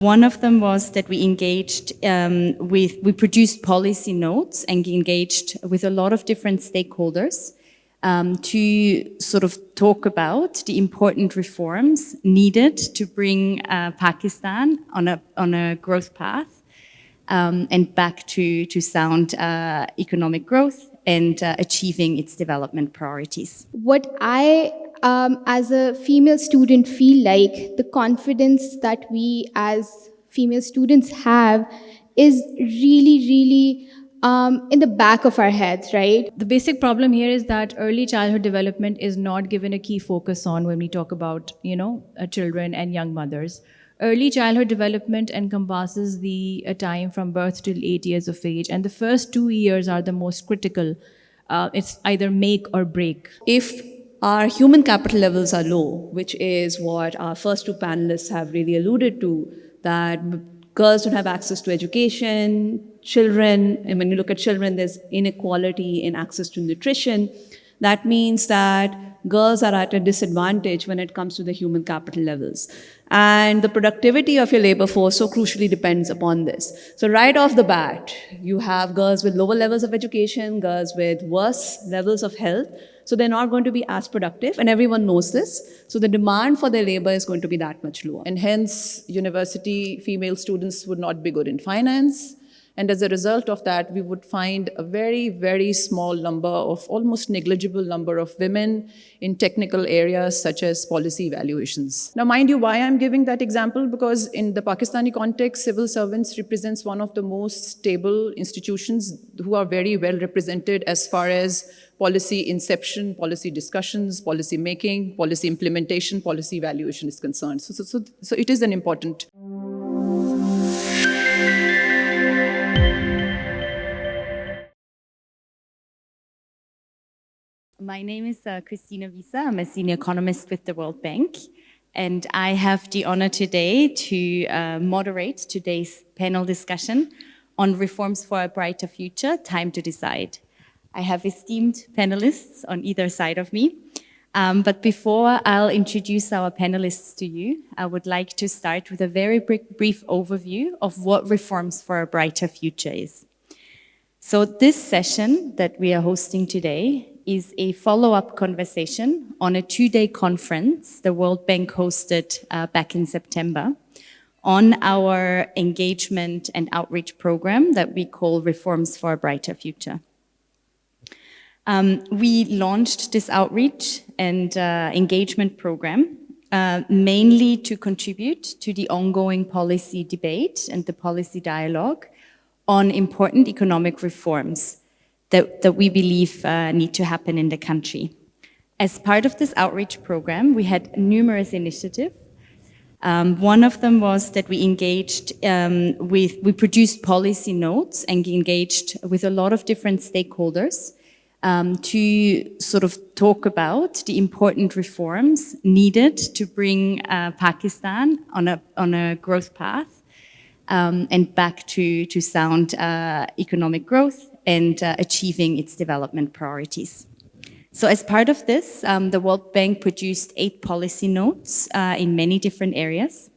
One of them was that we engaged we produced policy notes and engaged with a lot of different stakeholders to sort of talk about the important reforms needed to bring Pakistan on a growth path and back to sound economic growth and achieving its development priorities. What I, as a female student, feel like the confidence that we as female students have is really in the back of our heads, right? The basic problem here is that early childhood development is not given a key focus on when we talk about, children and young mothers. Early childhood development encompasses the time from birth till 8 years of age, and the first 2 years are the most critical. It's either make or break. If our human capital levels are low, which is what our first two panelists have really alluded to, that girls don't have access to education, children, and when you look at children, there's inequality in access to nutrition. That means that girls are at a disadvantage when it comes to the human capital levels. And the productivity of your labor force so crucially depends upon this. So right off the bat, you have girls with lower levels of education, girls with worse levels of health. So they're not going to be as productive, and everyone knows this. So the demand for their labor is going to be that much lower. And hence, university female students would not be good in finance. And as a result of that, we would find a very small number of, almost negligible number of women in technical areas such as policy evaluations. Now, mind you, why I'm giving that example? Because in the Pakistani context, civil servants represents one of the most stable institutions who are very well represented as far as policy inception, policy discussions, policy making, policy implementation, policy evaluation is concerned. So it is an important. My name is Christina Visa. I'm a senior economist with the World Bank, and I have the honor today to moderate today's panel discussion on reforms for a brighter future, time to decide. I have esteemed panelists on either side of me, but before I'll introduce our panelists to you, I would like to start with a very brief overview of what reforms for a brighter future is. So this session that we are hosting today is a follow-up conversation on a 2-day conference the World Bank hosted back in September on our engagement and outreach program that we call Reforms for a Brighter Future. We launched this outreach and engagement program mainly to contribute to the ongoing policy debate and the policy dialogue on important economic reforms that we believe need to happen in the country. As part of this outreach program, we had numerous initiatives. One of them was that we engaged we produced policy notes and engaged with a lot of different stakeholders to sort of talk about the important reforms needed to bring Pakistan on a growth path and back to sound economic growth and achieving its development priorities. So as part of this, the World Bank produced 8 policy notes in many different areas.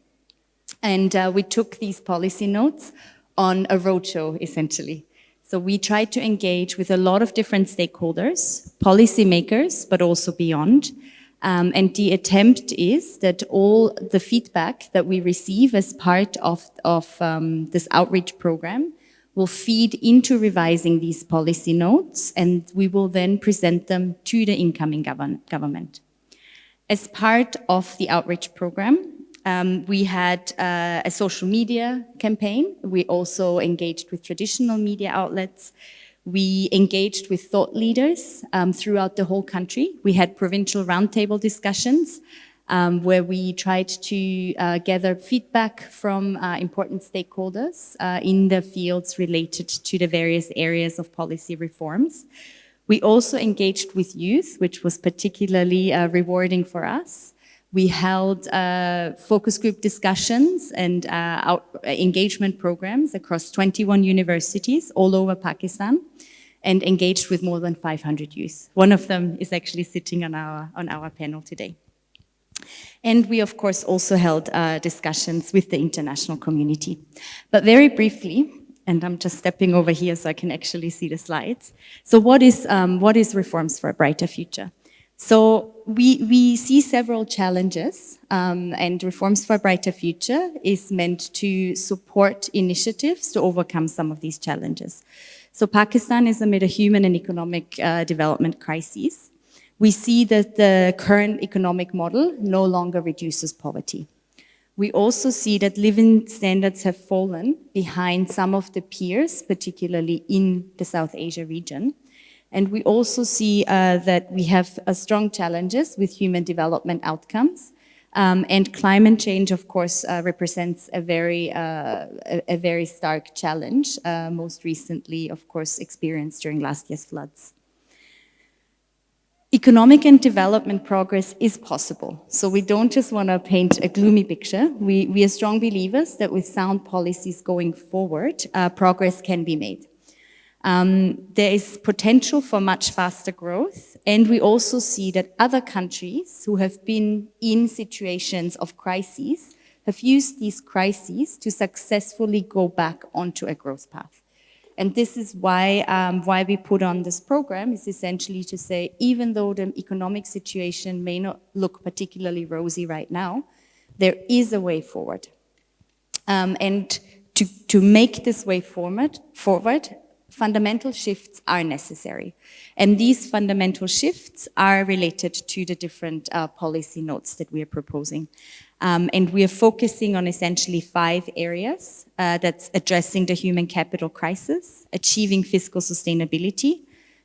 And we took these policy notes on a roadshow, essentially. So we tried to engage with a lot of different stakeholders, policymakers, but also beyond. And the attempt is that all the feedback that we receive as part of this outreach program will feed into revising these policy notes, and we will then present them to the incoming government. As part of the outreach program, we had a social media campaign. We also engaged with traditional media outlets. We engaged with thought leaders throughout the whole country. We had provincial roundtable discussions where we tried to gather feedback from important stakeholders in the fields related to the various areas of policy reforms. We also engaged with youth, which was particularly rewarding for us. We held focus group discussions and engagement programs across 21 universities all over Pakistan and engaged with more than 500 youth. One of them is actually sitting on our panel today. And we, of course, also held discussions with the international community. But very briefly, and I'm just stepping over here so I can actually see the slides. So what is Reforms for a Brighter Future? So we see several challenges, and Reforms for a Brighter Future is meant to support initiatives to overcome some of these challenges. So Pakistan is amid a human and economic development crisis. We see that the current economic model no longer reduces poverty. We also see that living standards have fallen behind some of the peers, particularly in the South Asia region. And we also see that we have strong challenges with human development outcomes. And climate change, of course, represents a very stark challenge, most recently, of course, experienced during last year's floods. Economic and development progress is possible. So we don't just want to paint a gloomy picture. We are strong believers that with sound policies going forward, progress can be made. There is potential for much faster growth, and we also see that other countries who have been in situations of crises have used these crises to successfully go back onto a growth path. And this is why we put on this program, is essentially to say, even though the economic situation may not look particularly rosy right now, there is a way forward. And to make this way forward, fundamental shifts are necessary. And these fundamental shifts are related to the different policy notes that we are proposing. And we are focusing on essentially 5 areas that's addressing the human capital crisis, achieving fiscal sustainability,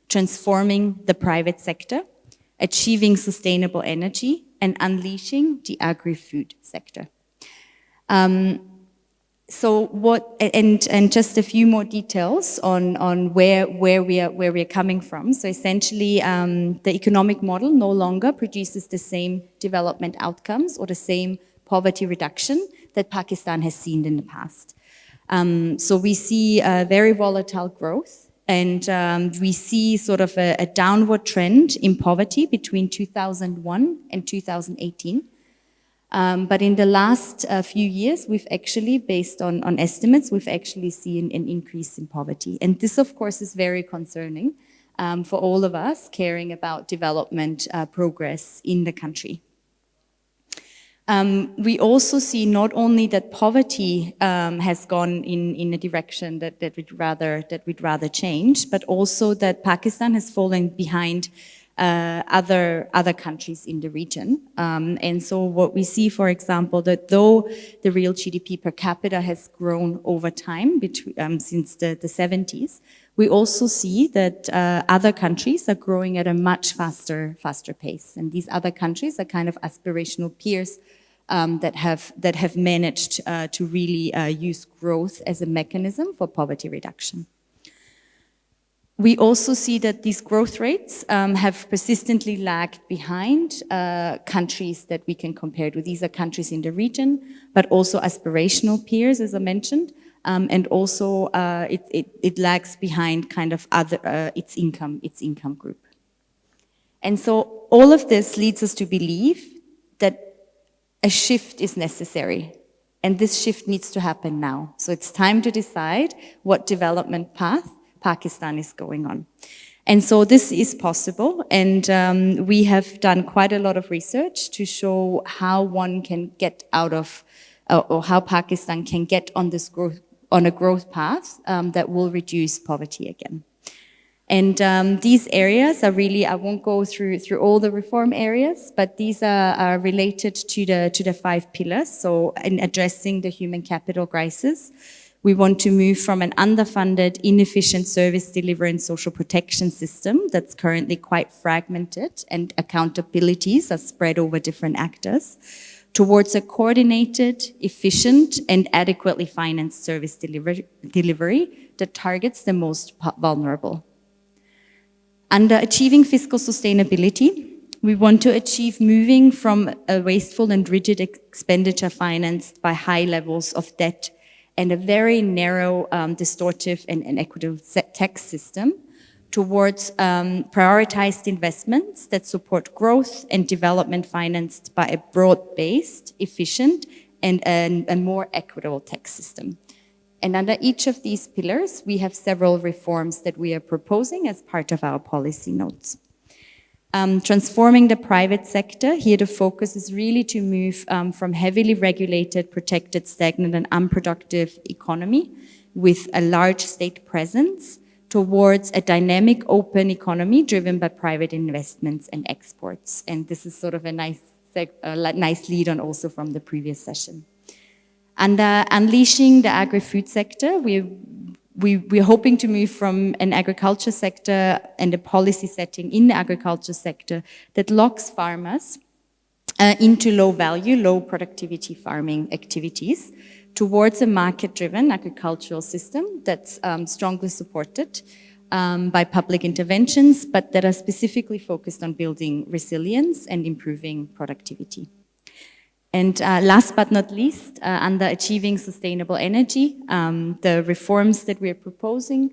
transforming the private sector, achieving sustainable energy, and unleashing the agri-food sector. So what, and just a few more details on where we are coming from. So essentially, the economic model no longer produces the same development outcomes or the same poverty reduction that Pakistan has seen in the past. So we see very volatile growth, and we see sort of a downward trend in poverty between 2001 and 2018. But in the last few years, we've actually, based on estimates, we've actually seen an increase in poverty. And this, of course, is very concerning for all of us caring about development progress in the country. We also see not only that poverty has gone in a direction that we'd rather change, but also that Pakistan has fallen behind other countries in the region. And so what we see, for example, that though the real GDP per capita has grown over time since the 70s, we also see that other countries are growing at a much faster pace. And these other countries are kind of aspirational peers that have managed to really use growth as a mechanism for poverty reduction. We also see that these growth rates have persistently lagged behind countries that we can compare to. These are countries in the region, but also aspirational peers, as I mentioned, and also it lags behind kind of other its income group. And so all of this leads us to believe that a shift is necessary, and this shift needs to happen now. So it's time to decide what development path Pakistan is going on. And so this is possible, and we have done quite a lot of research to show how one can get out of, or how Pakistan can get on this growth path that will reduce poverty again. And these areas are really, I won't go through all the reform areas, but these are related to the 5 pillars. So in addressing the human capital crisis, we want to move from an underfunded, inefficient service delivery and social protection system that's currently quite fragmented and accountabilities are spread over different actors, towards a coordinated, efficient, and adequately financed service delivery that targets the most vulnerable. Under achieving fiscal sustainability, we want to achieve moving from a wasteful and rigid expenditure financed by high levels of debt and a very narrow, distortive and equitable tax system towards prioritized investments that support growth and development financed by a broad-based, efficient, and a more equitable tax system. And under each of these pillars, we have several reforms that we are proposing as part of our policy notes. Transforming the private sector, here the focus is really to move from heavily regulated, protected, stagnant, and unproductive economy with a large state presence towards a dynamic, open economy driven by private investments and exports. And this is sort of a nice lead on also from the previous session. And unleashing the agri-food sector, we're hoping to move from an agriculture sector and a policy setting in the agriculture sector that locks farmers into low value, low productivity farming activities towards a market-driven agricultural system that's strongly supported by public interventions, but that are specifically focused on building resilience and improving productivity. And last but not least, under achieving sustainable energy, the reforms that we are proposing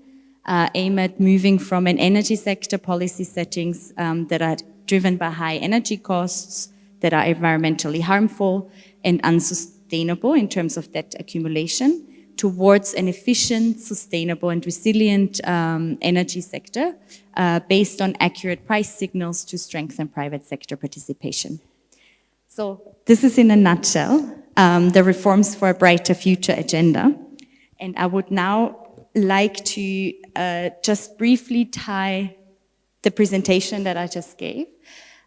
aim at moving from an energy sector policy settings that are driven by high energy costs, that are environmentally harmful and unsustainable in terms of debt accumulation, towards an efficient, sustainable and resilient energy sector based on accurate price signals to strengthen private sector participation. So this is in a nutshell, the reforms for a brighter future agenda. And I would now like to just briefly tie the presentation that I just gave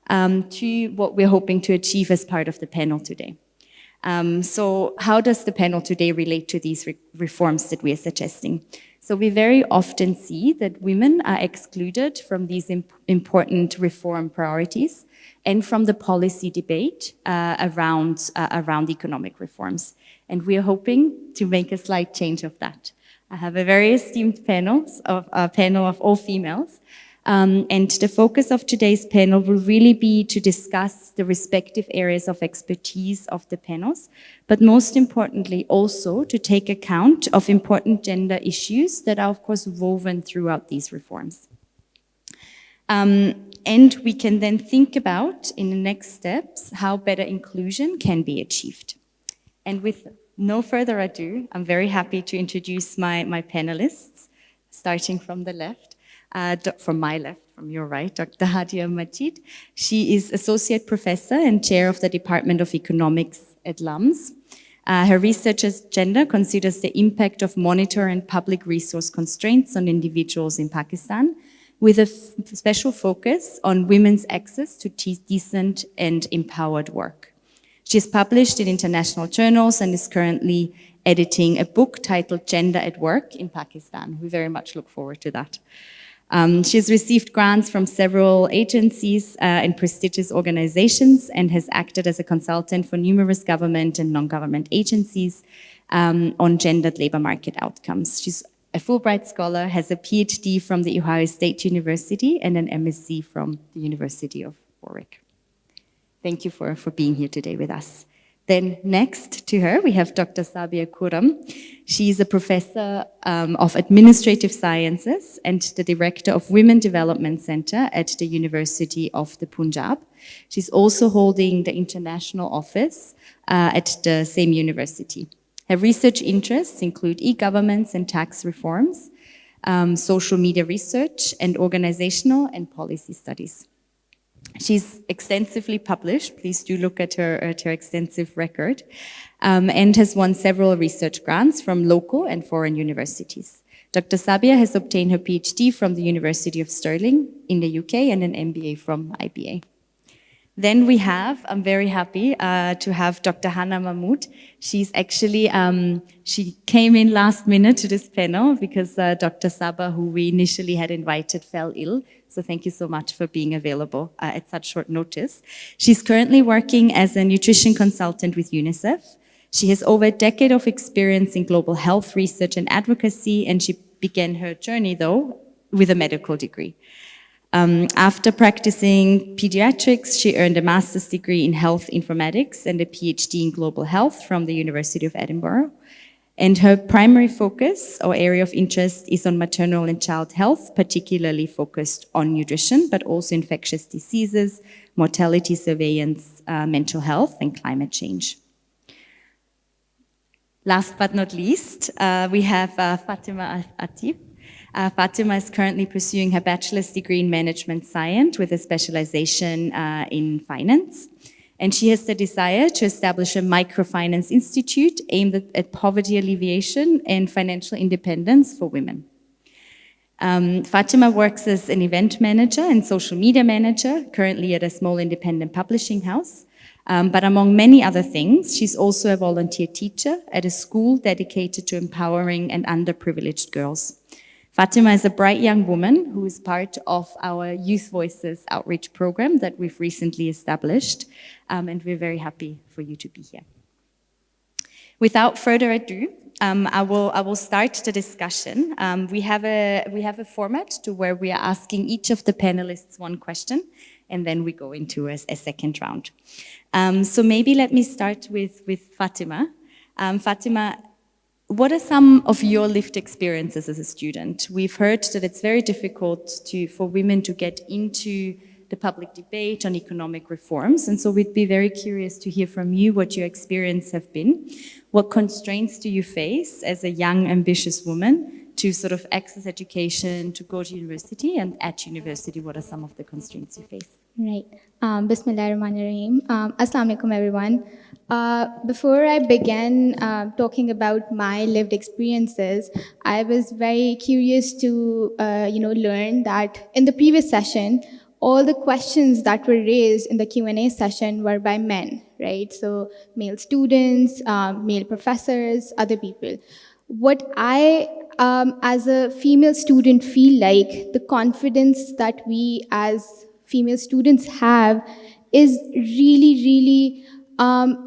to what we're hoping to achieve as part of the panel today. So how does the panel today relate to these reforms that we are suggesting? So we very often see that women are excluded from these important reform priorities and from the policy debate around economic reforms. And we are hoping to make a slight change of that. I have a very esteemed panel of all females. And the focus of today's panel will really be to discuss the respective areas of expertise of the panels, but most importantly also to take account of important gender issues that are of course woven throughout these reforms. And we can then think about, in the next steps, how better inclusion can be achieved. And with no further ado, I'm very happy to introduce my panelists, starting from the left, from my left, from your right, Dr. HADIA MAJID. She is Associate Professor and Chair of the Department of Economics at LUMS. Her research agenda considers the impact of monetary and public resource constraints on individuals in Pakistan, with a special focus on women's access to decent and empowered work. She is published in international journals and is currently editing a book titled Gender at Work in Pakistan. We very much look forward to that. She has received grants from several agencies and prestigious organizations and has acted as a consultant for numerous government and non-government agencies on gendered labor market outcomes. She's a Fulbright scholar, has a PhD from the Ohio State University and an MSc from the University of Warwick. Thank you for being here today with us. Then next to her, we have Dr. Sabia Khurram. She's a professor of administrative sciences and the director of Women Development Center at the University of the Punjab. She's also holding the international office at the same university. Her research interests include e-governments and tax reforms, social media research, and organizational and policy studies. She's extensively published, please do look at her extensive record, and has won several research grants from local and foreign universities. Dr. Sabia has obtained her PhD from the University of Stirling in the UK and an MBA from IBA. Then we have, I'm very happy to have Dr. Hannah Mahmood. She's actually, she came in last minute to this panel because Dr. Saba, who we initially had invited, fell ill. So thank you so much for being available at such short notice. She's currently working as a nutrition consultant with UNICEF. She has over a decade of experience in global health research and advocacy, and she began her journey, though, with a medical degree. After practicing pediatrics, she earned a master's degree in health informatics and a PhD in global health from the University of Edinburgh. And her primary focus or area of interest is on maternal and child health, particularly focused on nutrition, but also infectious diseases, mortality surveillance, mental health, and climate change. Last but not least, we have Fatima Atif. Fatima is currently pursuing her bachelor's degree in management science with a specialization in finance. And she has the desire to establish a microfinance institute aimed at poverty alleviation and financial independence for women. Fatima works as an event manager and social media manager, currently at a small independent publishing house. But among many other things, she's also a volunteer teacher at a school dedicated to empowering and underprivileged girls. Fatima is a bright young woman who is part of our Youth Voices outreach program that we've recently established, and we're very happy for you to be here. Without further ado, I will start the discussion. We have a format to where we are asking each of the panelists one question, and then we go into a second round. So maybe let me start with Fatima. Fatima, what are some of your lived experiences as a student? We've heard that it's very difficult for women to get into the public debate on economic reforms, and so we'd be very curious to hear from you what your experience have been. What constraints do you face as a young, ambitious woman to sort of access education, to go to university, and at university, what are some of the constraints you face? Right. Bismillahirrahmanirrahim. Assalamu alaikum, everyone. Before I began talking about my lived experiences, I was very curious to, learn that in the previous session, all the questions that were raised in the Q&A session were by men, right? So male students, male professors, other people. What I, as a female student, feel like the confidence that we as female students have is really, really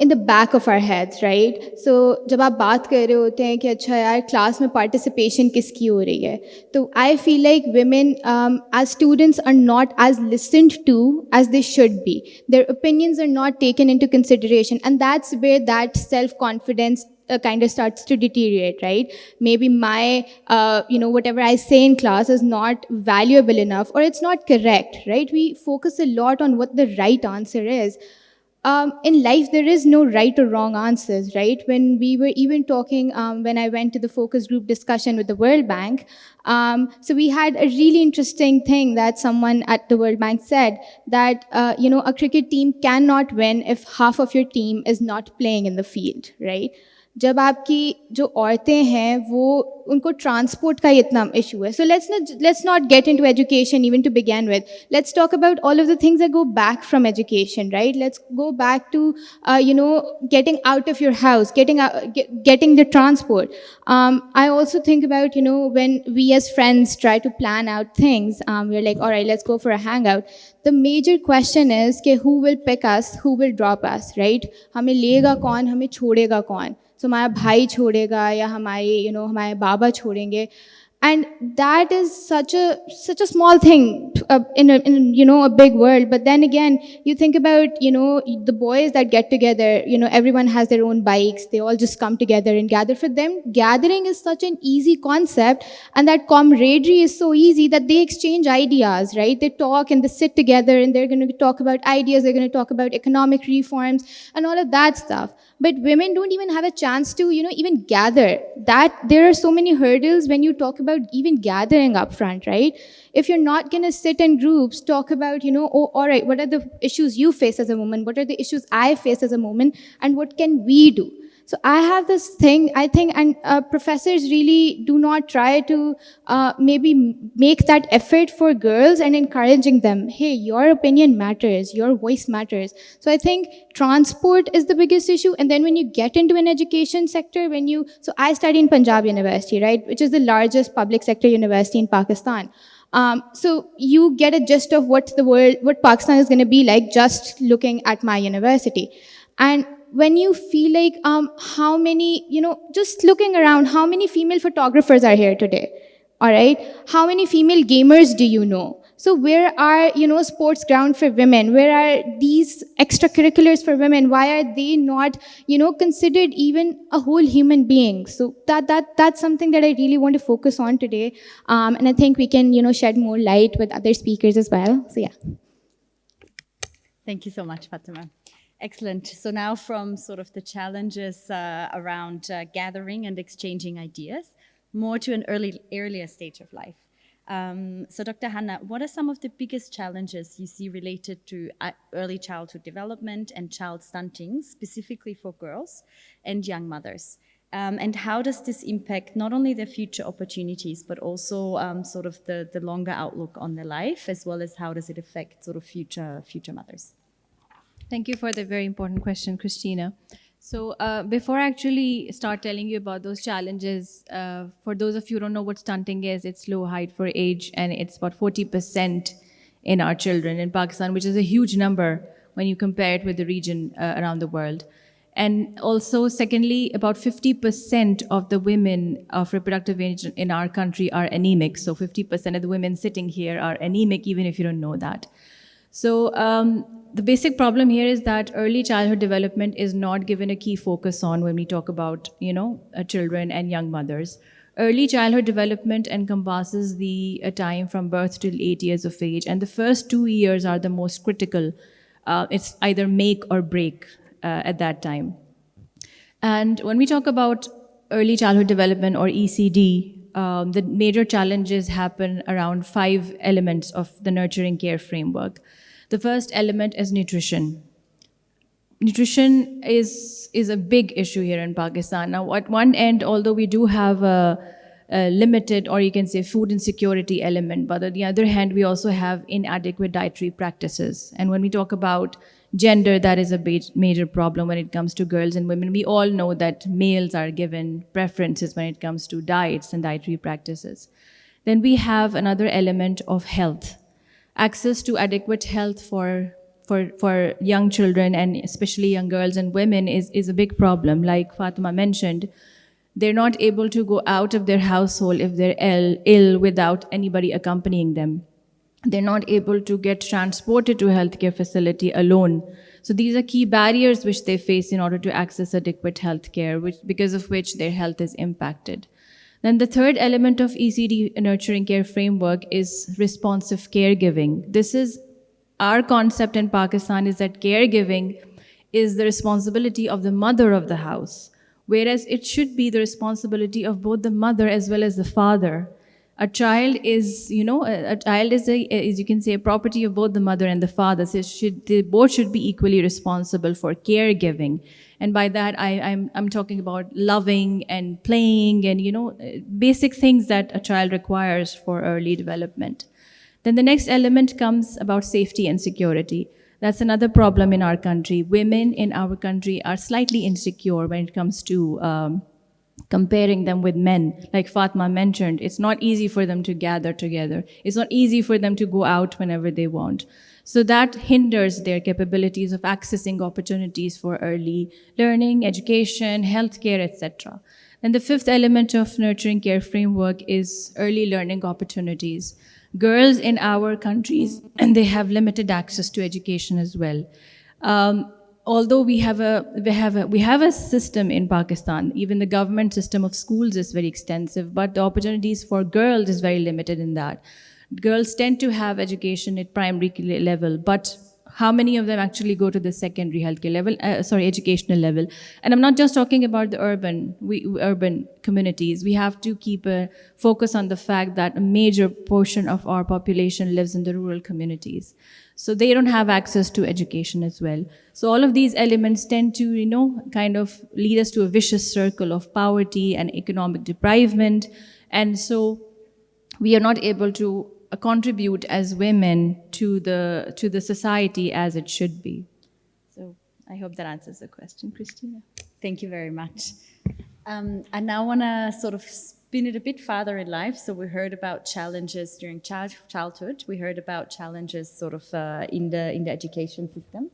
in the back of our heads, right? So जब आप बात कर रहे होते हैं कि अच्छा यार क्लास में participation किसकी हो रही है, तो I feel like women as students are not as listened to as they should be. Their opinions are not taken into consideration, and that's where that self-confidence kind of starts to deteriorate, right? Maybe my, whatever I say in class is not valuable enough, or it's not correct, right? We focus a lot on what the right answer is. In life, there is no right or wrong answers, right? When we were even talking, when I went to the focus group discussion with the World Bank, so we had a really interesting thing that someone at the World Bank said that, a cricket team cannot win if half of your team is not playing in the field, right? जब आपकी जो औरतें हैं वो उनको transport का इतना issue है. So let's not get into education even to begin with. Let's talk about all of the things that go back from education, right? Let's go back to getting out of your house, getting the transport. I also think about when we as friends try to plan out things, we're like, all right, let's go for a hangout. The major question is कि who will pick us, who will drop us, right? हमें लेगा कौन, हमें छोड़ेगा कौन? So हमारा भाई छोड़ेगा या हमारे बाबा छोड़ेंगे. And that is such a small thing in a big world. But then again, you think about the boys that get together. Everyone has their own bikes. They all just come together and gather. For them, gathering is such an easy concept, and that camaraderie is so easy that they exchange ideas, right? They talk and they sit together and they're going to talk about ideas. They're going to talk about economic reforms and all of that stuff. But women don't even have a chance to even gather. That there are so many hurdles when you talk about even gathering up front, right? If you're not going to sit in groups, talk about, all right, what are the issues you face as a woman? What are the issues I face as a woman? And what can we do? So I have this thing, I think, and professors really do not try to maybe make that effort for girls and encouraging them. Hey, your opinion matters, your voice matters. So I think transport is the biggest issue. And then when you get into an education sector, so I study in Punjab University, right, which is the largest public sector university in Pakistan. So you get a gist of what Pakistan is going to be like just looking at my university. And when you feel like how many, just looking around, how many female photographers are here today? All right? How many female gamers do you know? So where are, sports ground for women? Where are these extracurriculars for women? Why are they not, considered even a whole human being? So that's something that I really want to focus on today. And I think we can, shed more light with other speakers as well. So yeah. Thank you so much, Fatima. Excellent. So now from sort of the challenges around gathering and exchanging ideas, more to an earlier stage of life. So Dr. Hanna, what are some of the biggest challenges you see related to early childhood development and child stunting, specifically for girls and young mothers? And how does this impact not only their future opportunities, but also sort of the longer outlook on their life, as well as how does it affect sort of future mothers? Thank you for the very important question, Christina. So before I actually start telling you about those challenges, for those of you who don't know what stunting is, it's low height for age, and it's about 40% in our children in Pakistan, which is a huge number when you compare it with the region around the world. And also, secondly, about 50% of the women of reproductive age in our country are anemic. So 50% of the women sitting here are anemic, even if you don't know that. So the basic problem here is that early childhood development is not given a key focus on when we talk about, children and young mothers. Early childhood development encompasses the time from birth till 8 years of age, and the first 2 years are the most critical. It's either make or break at that time. And when we talk about early childhood development or ECD, the major challenges happen around 5 elements of the nurturing care framework. The first element is nutrition. Nutrition is a big issue here in Pakistan. Now, at one end, although we do have a limited, or you can say food insecurity element, but on the other hand, we also have inadequate dietary practices. And when we talk about gender, that is a major problem when it comes to girls and women. We all know that males are given preferences when it comes to diets and dietary practices. Then we have another element of health. Access to adequate health for young children, and especially young girls and women, is a big problem. Like Fatima mentioned, they're not able to go out of their household if they're ill without anybody accompanying them. They're not able to get transported to a healthcare facility alone. So these are key barriers which they face in order to access adequate healthcare, because of which their health is impacted. Then the third element of ECD nurturing care framework is responsive caregiving. This is our concept in Pakistan, is that caregiving is the responsibility of the mother of the house, whereas it should be the responsibility of both the mother as well as the father. A child is, as you can say, a property of both the mother and the father. So they both should be equally responsible for caregiving. And by that, I'm talking about loving and playing and, basic things that a child requires for early development. Then the next element comes about safety and security. That's another problem in our country. Women in our country are slightly insecure when it comes to comparing them with men. Like Fatma mentioned, it's not easy for them to gather together. It's not easy for them to go out whenever they want. So that hinders their capabilities of accessing opportunities for early learning, education, healthcare, etc. And the fifth element of nurturing care framework is early learning opportunities. Girls in our countries, and they have limited access to education as well. Although we have a system in Pakistan, even the government system of schools is very extensive, but the opportunities for girls is very limited in that. Girls tend to have education at primary level, but how many of them actually go to the secondary healthcare level, educational level? And I'm not just talking about the urban communities. We have to keep a focus on the fact that a major portion of our population lives in the rural communities. So they don't have access to education as well. So all of these elements tend to, kind of lead us to a vicious circle of poverty and economic deprivement. And so we are not able to contribute as women to the society as it should be. So I hope that answers the question, Christina. Thank you very much. I now want to sort of spin it a bit farther in life. So we heard about challenges during childhood. We heard about challenges sort of in the education system.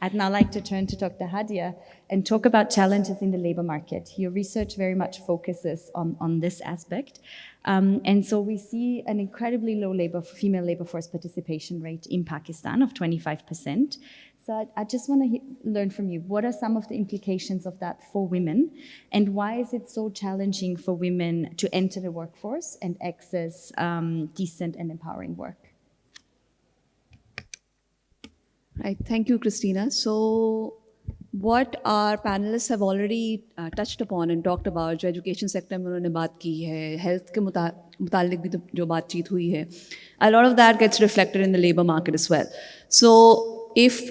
I'd now like to turn to Dr. HADIA and talk about challenges in the labor market. Your research very much focuses on this aspect. And so we see an incredibly low female labor force participation rate in Pakistan of 25%. So I just want to learn from you, what are some of the implications of that for women? And why is it so challenging for women to enter the workforce and access decent and empowering work? Right, thank you, Christina. So what our panelists have already touched upon and talked about, जो education sector में उन्होंने बात की है, health के मुतालिक भी जो बातचीत हुई है, a lot of that gets reflected in the labor market as well. So if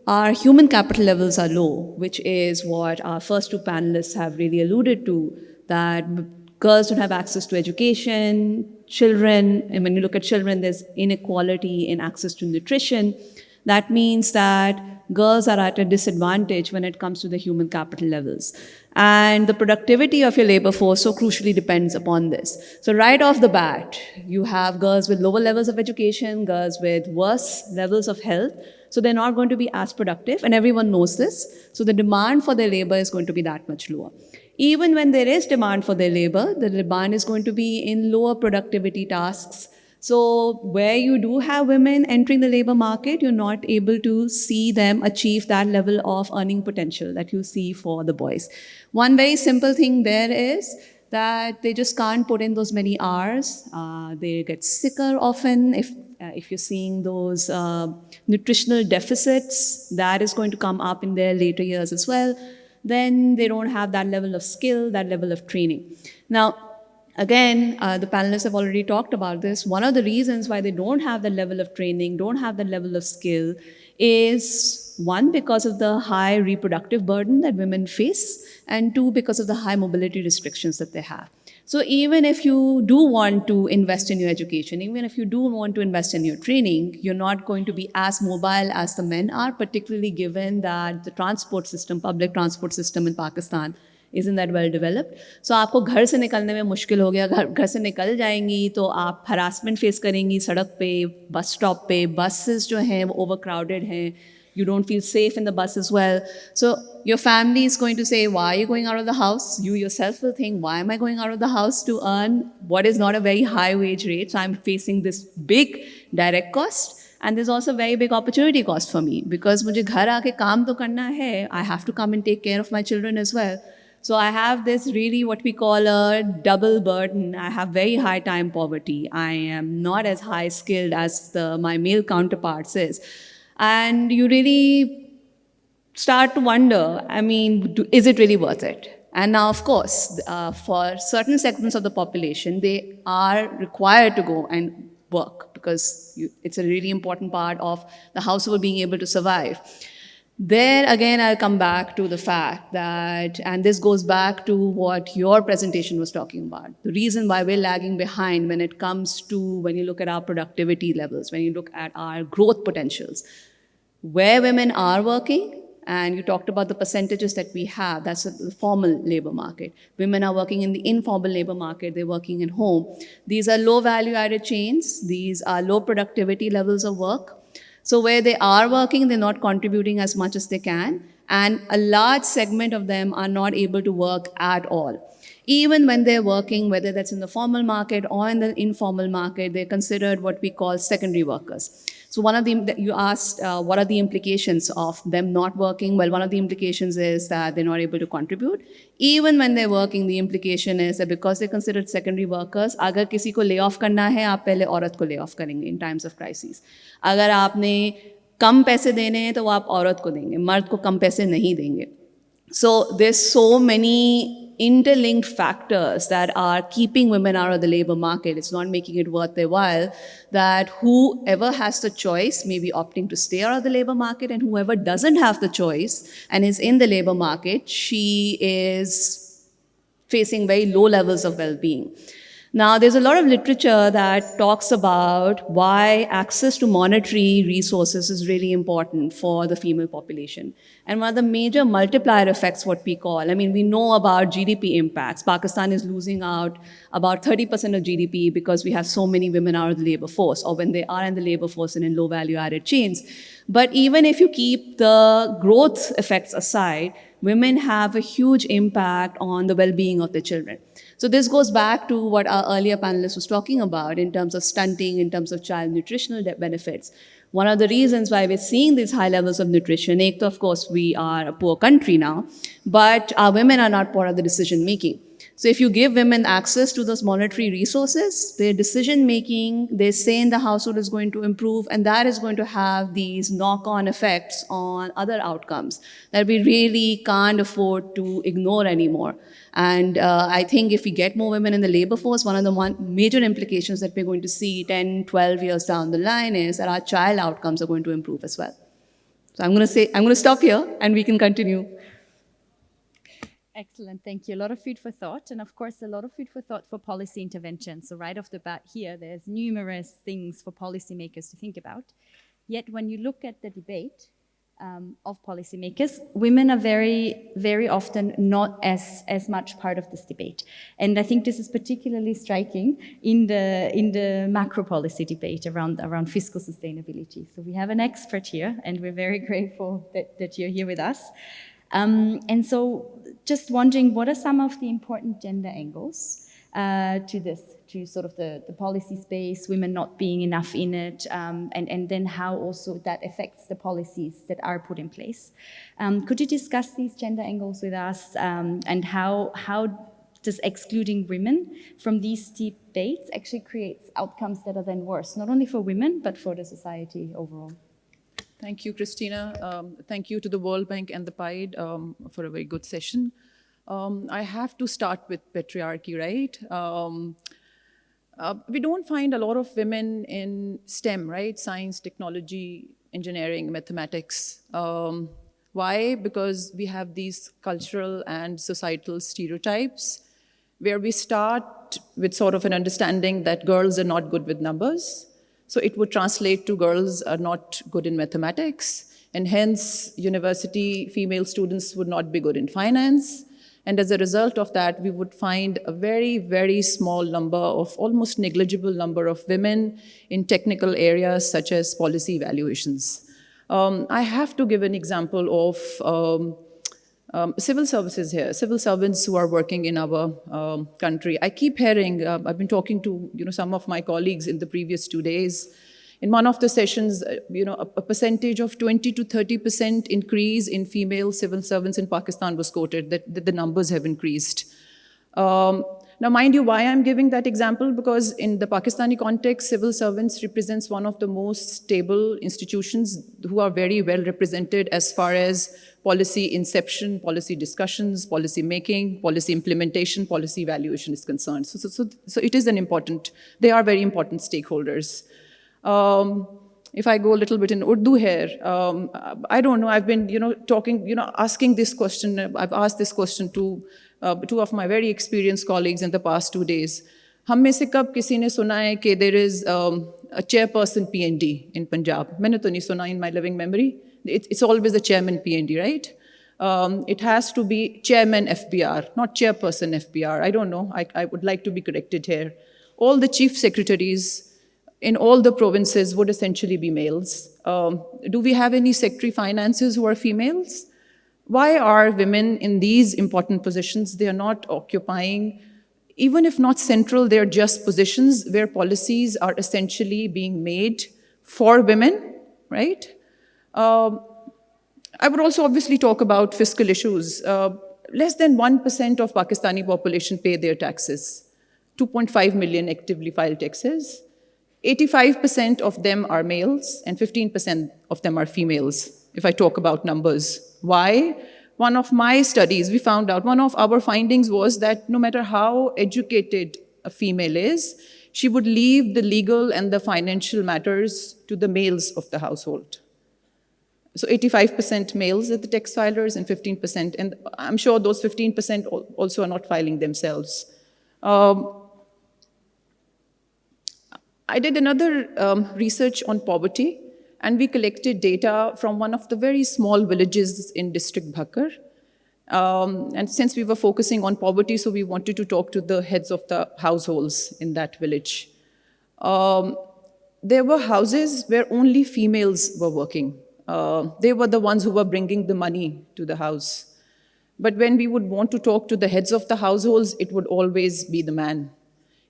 our human capital levels are low, which is what our first two panelists have really alluded to, that girls don't have access to education, children, and when you look at children, there's inequality in access to nutrition. That means that girls are at a disadvantage when it comes to the human capital levels. And the productivity of your labor force so crucially depends upon this. So right off the bat, you have girls with lower levels of education, girls with worse levels of health. So they're not going to be as productive, and everyone knows this. So the demand for their labor is going to be that much lower. Even when there is demand for their labor, the demand is going to be in lower productivity tasks. So where you do have women entering the labor market, you're not able to see them achieve that level of earning potential that you see for the boys. One very simple thing there is that they just can't put in those many hours. They get sicker often. If you're seeing those nutritional deficits, that is going to come up in their later years as well. Then they don't have that level of skill, that level of training. Now, again, the panelists have already talked about this. One of the reasons why they don't have the level of training, don't have the level of skill is, one, because of the high reproductive burden that women face, and two, because of the high mobility restrictions that they have. So even if you do want to invest in your education, even if you do want to invest in your training, you're not going to be as mobile as the men are, particularly given that the transport system, public transport system in Pakistan isn't that well developed. So आपको घर से निकलने में मुश्किल हो गया, घर से निकल जाएंगी तो आप harassment face करेंगी सड़क पे, bus stop पे, buses जो हैं वो overcrowded हैं, you don't feel safe in the bus as well. So your family is going to say, why are you going out of the house? You yourself will think, why am I going out of the house to earn what is not a very high wage rate? So I'm facing this big direct cost. And there's also a very big opportunity cost for me because मुझे घर आके काम तो करना है, I have to come and take care of my children as well. So I have this really what we call a double burden. I have very high time poverty. I am not as high skilled as my male counterparts is. And you really start to wonder, I mean, is it really worth it? And now, of course, for certain segments of the population, they are required to go and work because it's a really important part of the household being able to survive. There again, I'll come back to the fact that, and this goes back to what your presentation was talking about, the reason why we're lagging behind when it comes to, when you look at our productivity levels, when you look at our growth potentials, where women are working, and you talked about the percentages that we have, that's the formal labor market. Women are working in the informal labor market, they're working in home. These are low value added chains, these are low productivity levels of work. So where they are working, they're not contributing as much as they can, and a large segment of them are not able to work at all. Even when they're working, whether that's in the formal market or in the informal market, they're considered what we call secondary workers. So one of the, you asked, what are the implications of them not working? Well, one of the implications is that they're not able to contribute. Even when they're working, the implication is that because they're considered secondary workers, अगर किसी को lay off करना है, आप पहले औरत को lay off करेंगे in times of crises. अगर आपने कम पैसे देने हैं, तो वो आप औरत को देंगे, मर्द को कम पैसे नहीं देंगे. So there's so many interlinked factors that are keeping women out of the labor market. It's not making it worth their while, that whoever has the choice may be opting to stay out of the labor market, and whoever doesn't have the choice and is in the labor market, she is facing very low levels of well-being. Now, there's a lot of literature that talks about why access to monetary resources is really important for the female population. And one of the major multiplier effects, what we call, I mean, we know about GDP impacts. Pakistan is losing out about 30% of GDP because we have so many women out of the labor force, or when they are in the labor force and in low value added chains. But even if you keep the growth effects aside, women have a huge impact on the well-being of their children. So this goes back to what our earlier panelist was talking about in terms of stunting, in terms of child nutritional benefits. One of the reasons why we're seeing these high levels of nutrition, of course, we are a poor country now, but our women are not part of the decision making. So if you give women access to those monetary resources, their decision making, their say in the household is going to improve, and that is going to have these knock-on effects on other outcomes that we really can't afford to ignore anymore. And I think if we get more women in the labor force, one of the major implications that we're going to see 10, 12 years down the line is that our child outcomes are going to improve as well. So I'm going to stop here and we can continue. Excellent, thank you. A lot of food for thought, and of course, a lot of food for thought for policy intervention. So right off the bat here, there's numerous things for policymakers to think about. Yet when you look at the debate of policymakers, women are very, very often not as much part of this debate. And I think this is particularly striking in the macro policy debate around fiscal sustainability. So we have an expert here, and we're very grateful that you're here with us. And so just wondering, what are some of the important gender angles to sort of the policy space, women not being enough in it, and then how also that affects the policies that are put in place. Could you discuss these gender angles with us, and how does excluding women from these debates actually creates outcomes that are then worse, not only for women, but for the society overall? Thank you, Christina. Thank you to the World Bank and the PIDE for a very good session. I have to start with patriarchy, right? We don't find a lot of women in STEM, right? Science, technology, engineering, mathematics. Why? Because we have these cultural and societal stereotypes where we start with sort of an understanding that girls are not good with numbers. So it would translate to girls are not good in mathematics, and hence university female students would not be good in finance. And as a result of that, we would find a very, very small number of, almost negligible number of women in technical areas such as policy evaluations. I have to give an example of civil services here, civil servants who are working in our country. I keep hearing, I've been talking to some of my colleagues in the previous 2 days. In one of the sessions, a percentage of 20 to 30% increase in female civil servants in Pakistan was quoted, that the numbers have increased. Now, mind you, why I'm giving that example? Because in the Pakistani context, civil servants represents one of the most stable institutions who are very well represented as far as policy inception, policy discussions, policy making, policy implementation, policy evaluation is concerned. So it is they are very important stakeholders. If I go a little bit in Urdu here, I don't know, I've been, asking this question, I've asked this question to two of my very experienced colleagues in the past 2 days. हम में से कब किसी ने सुना है कि there is a chairperson PND in Punjab? मैंने तो नहीं सुना in my living memory. It's always a chairman PND, right? It has to be chairman FBR, not chairperson FBR. I don't know. I would like to be corrected here. All the chief secretaries in all the provinces would essentially be males. Do we have any secretary finances who are females? Why are women in these important positions? They are not occupying, even if not central, they're just positions where policies are essentially being made for women, right? I would also obviously talk about fiscal issues. Less than 1% of Pakistani population pay their taxes. 2.5 million actively filed taxes. 85% of them are males and 15% of them are females, if I talk about numbers. Why? One of my studies, we found out, one of our findings was that no matter how educated a female is, she would leave the legal and the financial matters to the males of the household. So 85% males are the tax filers and 15%, and I'm sure those 15% also are not filing themselves. I did another research on poverty, and we collected data from one of the very small villages in district Bhakkar. And since we were focusing on poverty, so we wanted to talk to the heads of the households in that village. There were houses where only females were working. They were the ones who were bringing the money to the house. But when we would want to talk to the heads of the households, it would always be the man.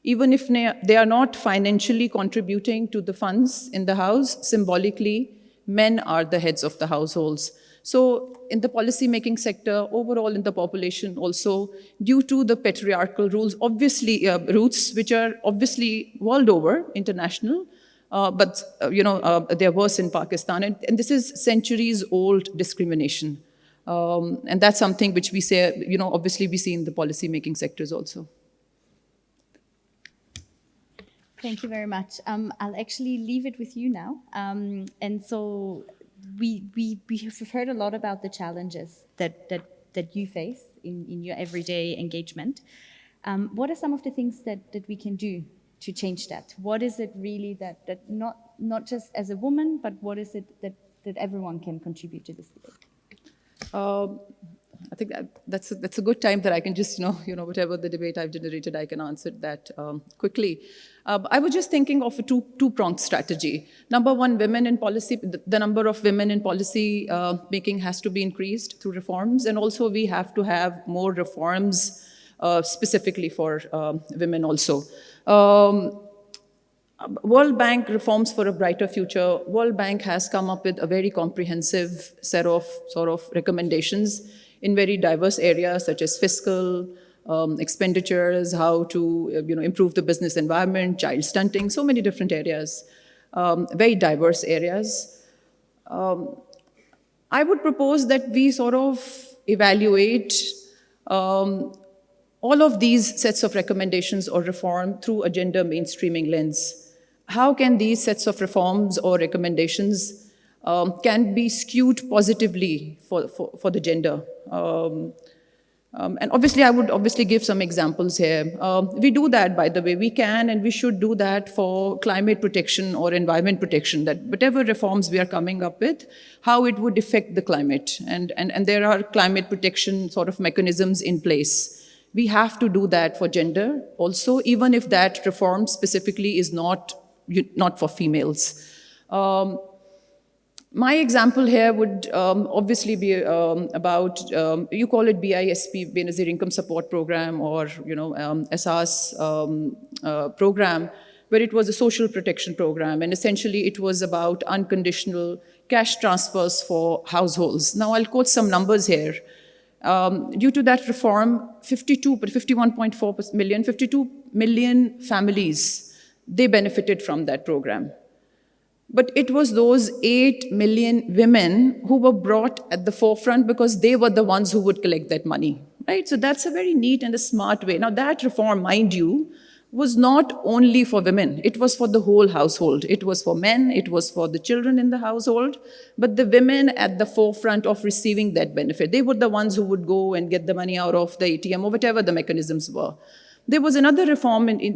Even if they are not financially contributing to the funds in the house, symbolically, men are the heads of the households. So in the policy-making sector, overall in the population also, due to the patriarchal rules, obviously, roots, which are obviously world over, international, but they're worse in Pakistan. And this is centuries-old discrimination. And that's something which we say, obviously we see in the policy-making sectors also. Thank you very much. I'll actually leave it with you now. And so we have heard a lot about the challenges that you face in your everyday engagement. What are some of the things that we can do to change that? What is it really that not just as a woman, but what is it that everyone can contribute to this debate? I think that's a good time that I can just, whatever the debate I've generated, I can answer that quickly. I was just thinking of a two-pronged strategy. Number one, women in policy, the number of women in policy making has to be increased through reforms, and also we have to have more reforms specifically for women also. World Bank reforms for a brighter future. World Bank has come up with a very comprehensive set of sort of recommendations in very diverse areas such as fiscal, expenditures, how to improve the business environment, child stunting, so many different areas, very diverse areas. I would propose that we sort of evaluate all of these sets of recommendations or reform through a gender mainstreaming lens. How can these sets of reforms or recommendations can be skewed positively for the gender? And obviously, I would obviously give some examples here. We do that, by the way. We can and we should do that for climate protection or environment protection, that whatever reforms we are coming up with, how it would affect the climate. And there are climate protection sort of mechanisms in place. We have to do that for gender also, even if that reform specifically is not for females. My example here would obviously be about, you call it BISP, Benazir Income Support Program, or SAS program, where it was a social protection program, and essentially it was about unconditional cash transfers for households. Now I'll quote some numbers here. Due to that reform, 51.4 million, 52 million families, they benefited from that program. But it was those 8 million women who were brought at the forefront because they were the ones who would collect that money, right? So that's a very neat and a smart way. Now that reform, mind you, was not only for women. It was for the whole household. It was for men, it was for the children in the household, but the women at the forefront of receiving that benefit. They were the ones who would go and get the money out of the ATM or whatever the mechanisms were. There was another reform in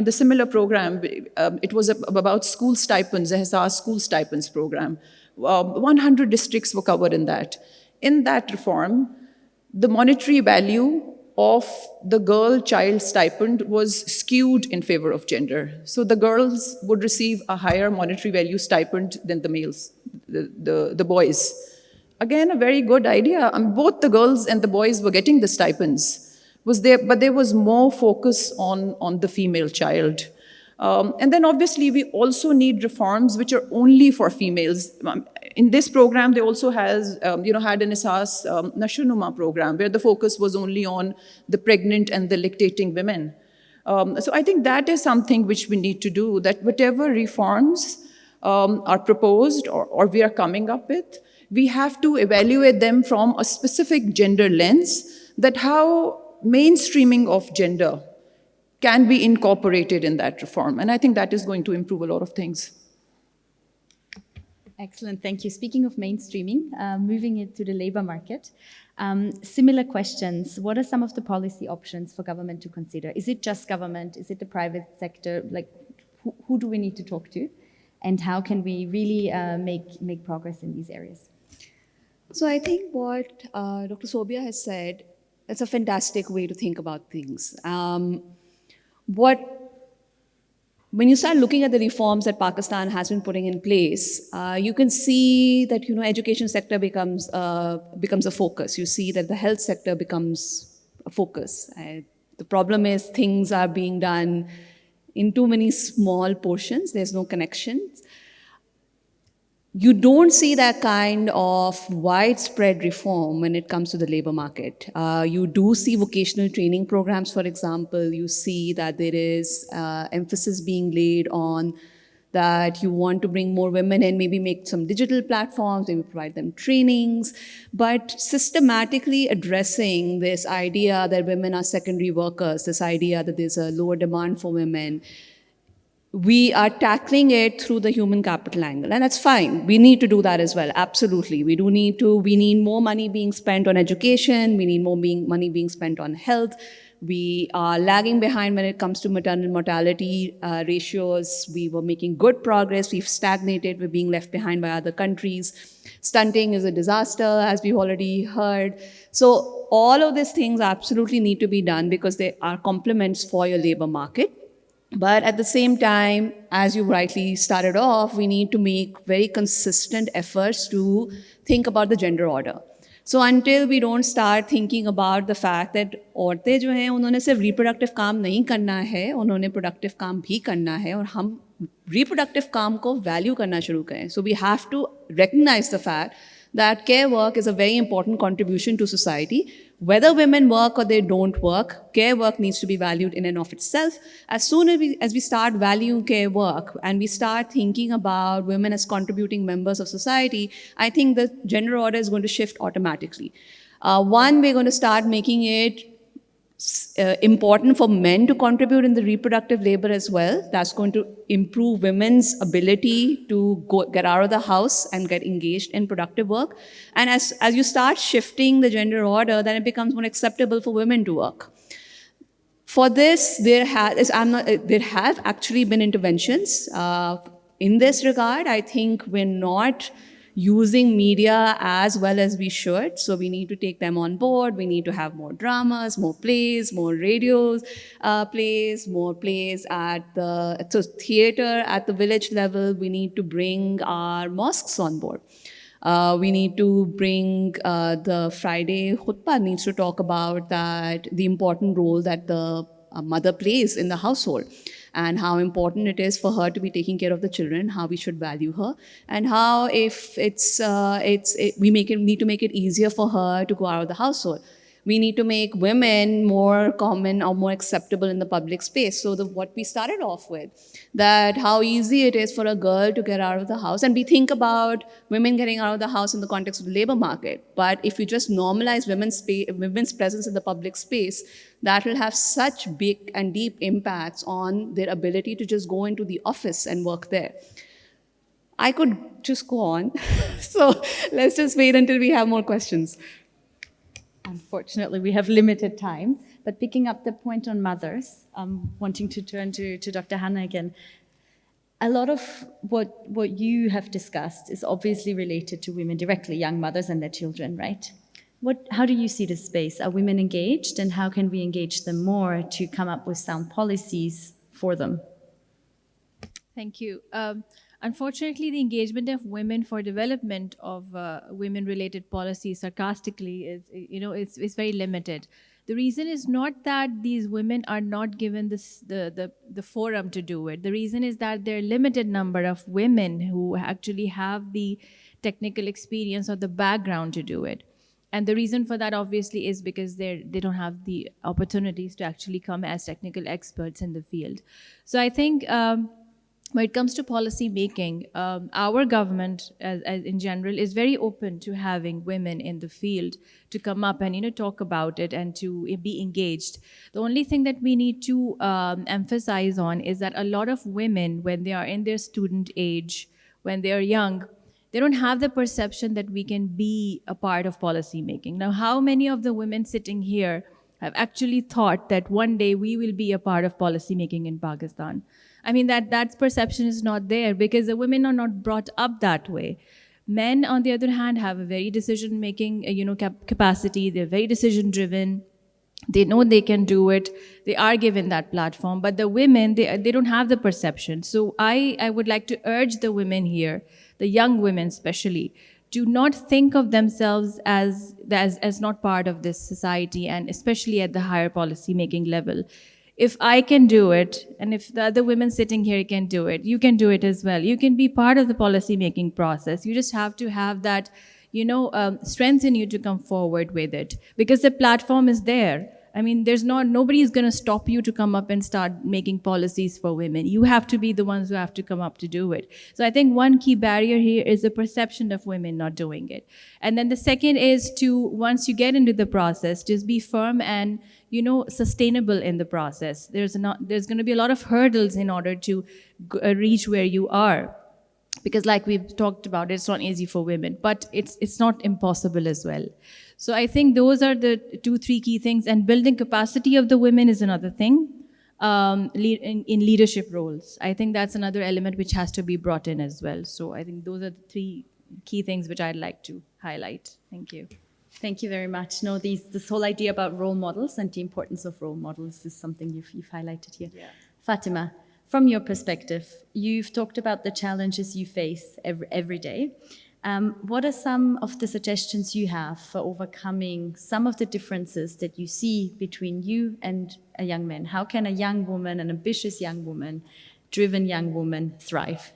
the similar program. It was about school stipends, the SAS school stipends program. 100 districts were covered in that. In that reform, the monetary value of the girl child stipend was skewed in favor of gender. So the girls would receive a higher monetary value stipend than the males, the boys. Again, a very good idea. Both the girls and the boys were getting the stipends. But there was more focus on the female child. And then obviously we also need reforms which are only for females. In this program, they also had an SAS Nashunuma program where the focus was only on the pregnant and the lactating women. So I think that is something which we need to do, that whatever reforms are proposed or we are coming up with, we have to evaluate them from a specific gender lens, that how mainstreaming of gender can be incorporated in that reform. And I think that is going to improve a lot of things. Excellent, thank you. Speaking of mainstreaming, moving into the labor market, similar questions. What are some of the policy options for government to consider? Is it just government? Is it the private sector? Like, who do we need to talk to, and how can we really make progress in these areas? So I think what Dr. Sobia has said, it's a fantastic way to think about things. When you start looking at the reforms that Pakistan has been putting in place, you can see that education sector becomes a focus. You see that the health sector becomes a focus. The problem is things are being done in too many small portions. There's no connections. You don't see that kind of widespread reform when it comes to the labor market. You do see vocational training programs, for example. You see that there is emphasis being laid on that you want to bring more women in, maybe make some digital platforms, maybe provide them trainings, but systematically addressing this idea that women are secondary workers, this idea that there's a lower demand for women. We are tackling it through the human capital angle, and that's fine. We need to do that as well, absolutely. We need more money being spent on education, we need more money being spent on health. We are lagging behind when it comes to maternal mortality ratios. We were making good progress, we've stagnated, we're being left behind by other countries. Stunting is a disaster, as we've already heard. So all of these things absolutely need to be done because they are complements for your labor market. But at the same time, as you rightly started off, we need to make very consistent efforts to think about the gender order. So until we don't start thinking about the fact that औरतें जो हैं उन्होंने सिर्फ reproductive काम नहीं करना है, उन्होंने productive काम भी करना है और हम reproductive काम को value करना शुरू करें. So we have to recognize the fact that care work is a very important contribution to society. Whether women work or they don't work, care work needs to be valued in and of itself. As soon as we start valuing care work and we start thinking about women as contributing members of society, I think the gender order is going to shift automatically. One, we're going to start making it important for men to contribute in the reproductive labor as well. That's going to improve women's ability to get out of the house and get engaged in productive work. And as you start shifting the gender order, then it becomes more acceptable for women to work. For this, there have actually been interventions in this regard. I think we're not using media as well as we should. So we need to take them on board. We need to have more dramas, more plays, more radios plays, more plays at the theater at the village level. We need to bring our mosques on board. We need to bring the Friday khutbah needs to talk about that, the important role that the mother plays in the household, and how important it is for her to be taking care of the children, how we should value her, and how if we need to make it easier for her to go out of the household. We need to make women more common or more acceptable in the public space. So what we started off with, that how easy it is for a girl to get out of the house. And we think about women getting out of the house in the context of the labor market. But if you just normalize women's presence in the public space, that will have such big and deep impacts on their ability to just go into the office and work there. I could just go on. So let's just wait until we have more questions. Unfortunately, we have limited time, but picking up the point on mothers, wanting to turn to Dr. Hannah again, a lot of what you have discussed is obviously related to women directly, young mothers and their children, right? How do you see this space? Are women engaged, and how can we engage them more to come up with sound policies for them? Thank you. Unfortunately, the engagement of women for development of women-related policies, sarcastically, is very limited. The reason is not that these women are not given the forum to do it. The reason is that there are a limited number of women who actually have the technical experience or the background to do it. And the reason for that, obviously, is because they don't have the opportunities to actually come as technical experts in the field. So I think when it comes to policy making, our government, as in general, is very open to having women in the field to come up and talk about it and to be engaged. The only thing that we need to emphasize on is that a lot of women, when they are in their student age, when they are young, they don't have the perception that we can be a part of policy making. Now, how many of the women sitting here have actually thought that one day we will be a part of policy making in Pakistan. I mean, that perception is not there because the women are not brought up that way. Men, on the other hand, have a very decision-making, capacity. They're very decision-driven. They know they can do it. They are given that platform. But the women, they don't have the perception. So I would like to urge the women here, the young women especially, to not think of themselves as not part of this society, and especially at the higher policy-making level. If I can do it, and if the other women sitting here can do it, you can do it as well. You can be part of the policy-making process. You just have to have that, strength in you to come forward with it, because the platform is there. I mean, nobody is going to stop you to come up and start making policies for women. You have to be the ones who have to come up to do it. So I think one key barrier here is the perception of women not doing it. And then the second is to, once you get into the process, just be firm and, sustainable in the process. There's going to be a lot of hurdles in order to reach where you are. Because like we've talked about, it's not easy for women, but it's not impossible as well. So I think those are the 2-3 key things, and building capacity of the women is another thing in leadership roles. I think that's another element which has to be brought in as well. So I think those are the 3 key things which I'd like to highlight. Thank you. Thank you very much. No, this whole idea about role models and the importance of role models is something you've highlighted here. Yeah. Fatima, from your perspective, you've talked about the challenges you face every day. What are some of the suggestions you have for overcoming some of the differences that you see between you and a young man? How can a young woman, an ambitious young woman, driven young woman thrive?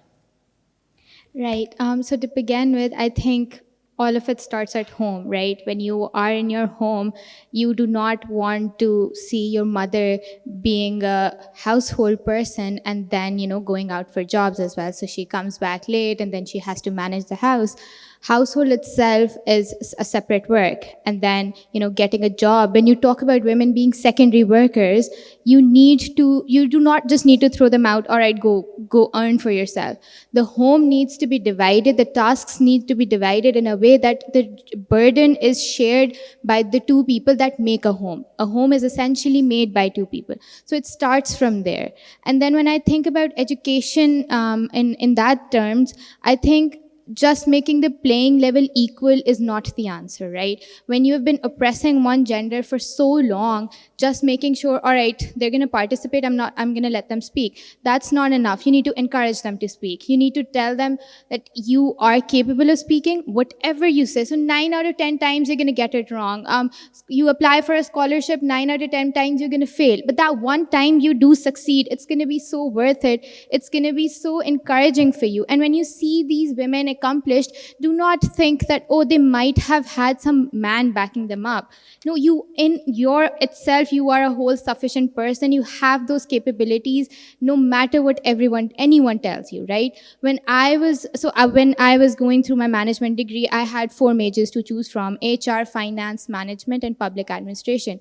Right. So to begin with, I think all of it starts at home, right? When you are in your home, you do not want to see your mother being a household person and then, going out for jobs as well. So she comes back late and then she has to manage the house. Household itself is a separate work. And then, getting a job. When you talk about women being secondary workers, you do not just need to throw them out, all right, go earn for yourself. The home needs to be divided. The tasks need to be divided in a way that the burden is shared by the 2 people that make a home. A home is essentially made by 2 people. So it starts from there. And then when I think about education in that terms, I think just making the playing level equal is not the answer, right? When you have been oppressing one gender for so long, just making sure, all right, they're going to participate, I'm going to let them speak. That's not enough. You need to encourage them to speak. You need to tell them that you are capable of speaking, whatever you say. So 9 out of 10 times you're going to get it wrong. You apply for a scholarship, 9 out of 10 times you're going to fail. But that one time you do succeed, it's going to be so worth it. It's going to be so encouraging for you. And when you see these women accomplished, do not think that, they might have had some man backing them up. No, you in your itself, you are a whole sufficient person. You have those capabilities no matter what anyone tells you, right? When I was going through my management degree, I had 4 majors to choose from: HR, finance, management, and public administration.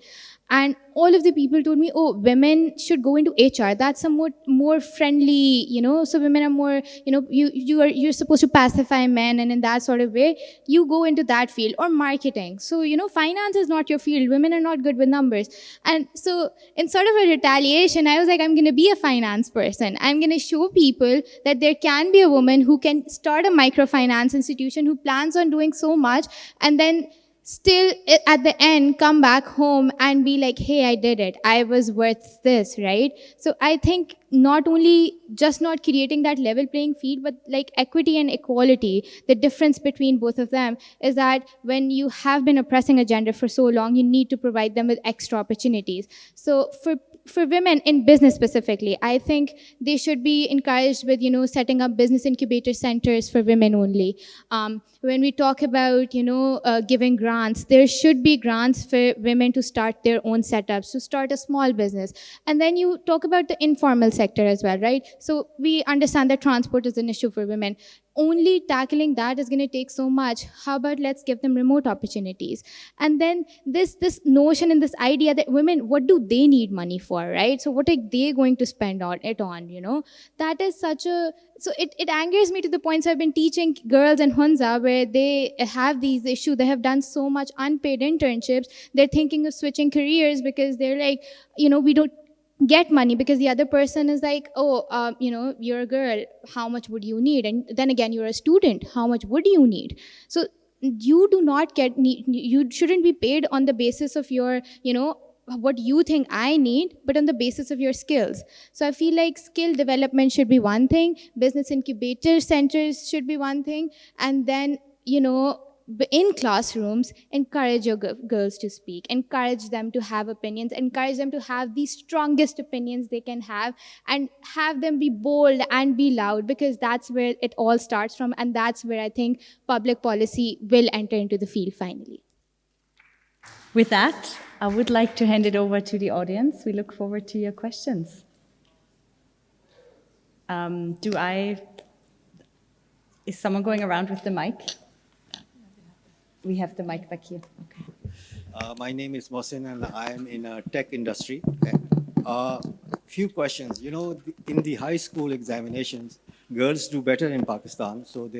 And all of the people told me, women should go into HR. That's a more friendly, so women are more, you're supposed to pacify men, and in that sort of way, you go into that field. Or marketing. So, finance is not your field. Women are not good with numbers. And so in sort of a retaliation, I was like, I'm going to be a finance person. I'm going to show people that there can be a woman who can start a microfinance institution, who plans on doing so much, and then still at the end come back home and be like, hey, I did it. I was worth this, right? So I think not only just not creating that level playing field, but like equity and equality, the difference between both of them is that when you have been oppressing a gender for so long, you need to provide them with extra opportunities. So for women in business specifically, I think they should be encouraged with, setting up business incubator centers for women only. When we talk about, giving grants, there should be grants for women to start their own setups, to start a small business. And then you talk about the informal sector as well, right? So we understand that transport is an issue for women. only tackling that is going to take so much. How about let's give them remote opportunities? And then this notion and this idea that women, what do they need money for, right? So what are they going to spend on it on, that is such a, so it angers me to the point. So I've been teaching girls in Hunza where they have these issues. They have done so much unpaid internships. They're thinking of switching careers because they're like, we don't get money because the other person is like, oh, you're a girl, how much would you need? And then again, you're a student, how much would you need? So you do not you shouldn't be paid on the basis of your, what you think I need, but on the basis of your skills. So I feel like skill development should be one thing, business incubator centers should be one thing, and then, in classrooms, encourage your girls to speak, encourage them to have opinions, encourage them to have the strongest opinions they can have, and have them be bold and be loud, because that's where it all starts from, and that's where I think public policy will enter into the field finally. With that, I would like to hand it over to the audience. We look forward to your questions. Is someone going around with the mic? We have the mic back here. Okay. My name is Mohsin and I am in a tech industry. Few questions. In the high school examinations, girls do better in Pakistan, so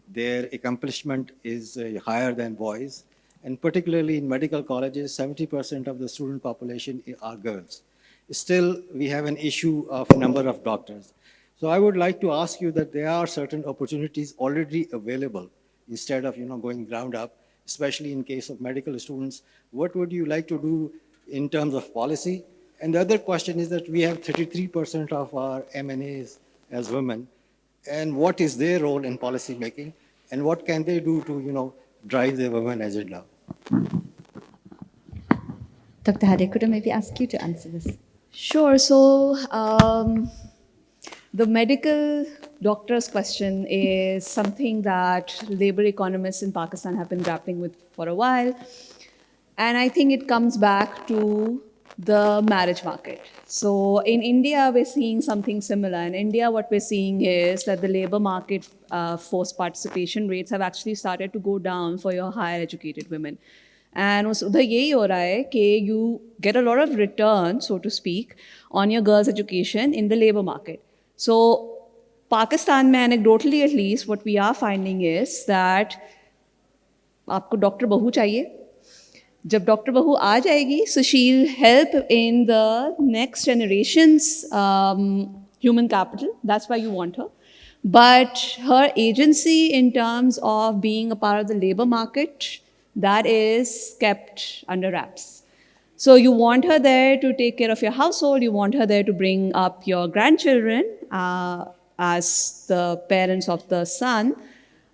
their accomplishment is higher than boys. And particularly in medical colleges, 70% of the student population are girls. Still, we have an issue of number of doctors. So I would like to ask you that there are certain opportunities already available instead of going ground up, especially in case of medical students. What would you like to do in terms of policy? And the other question is that we have 33% of our MNAs as women, and what is their role in policy making, and what can they do to drive the women agenda? Dr. HADIA, could I maybe ask you to answer this? Sure. So the medical doctor's question is something that labor economists in Pakistan have been grappling with for a while. And I think it comes back to the marriage market. So in India, we're seeing something similar. In India, what we're seeing is that the labor market forced participation rates have actually started to go down for your higher educated women. And udhar yehi ho raha hai कि you get a lot of return, so to speak, on your girls' education in the labor market. So Pakistan में anecdotally at least, what we are finding is that आपको doctor बहू चाहिए. जब doctor बहू आ जाएगी, so she'll help in the next generation's human capital. That's why you want her. But her agency in terms of being a part of the labor market, that is kept under wraps. So you want her there to take care of your household, you want her there to bring up your grandchildren as the parents of the son,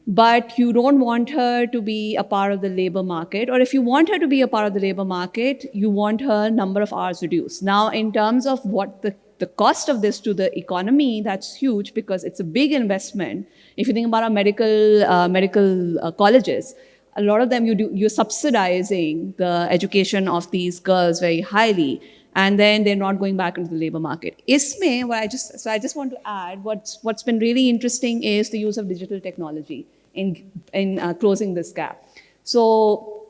but you don't want her to be a part of the labor market. Or if you want her to be a part of the labor market, you want her number of hours reduced. Now, in terms of what the cost of this to the economy, that's huge because it's a big investment. If you think about our medical colleges, a lot of them you're subsidizing the education of these girls very highly, and then they're not going back into the labor market. Isme, I just want to add, what's been really interesting is the use of digital technology in closing this gap. So,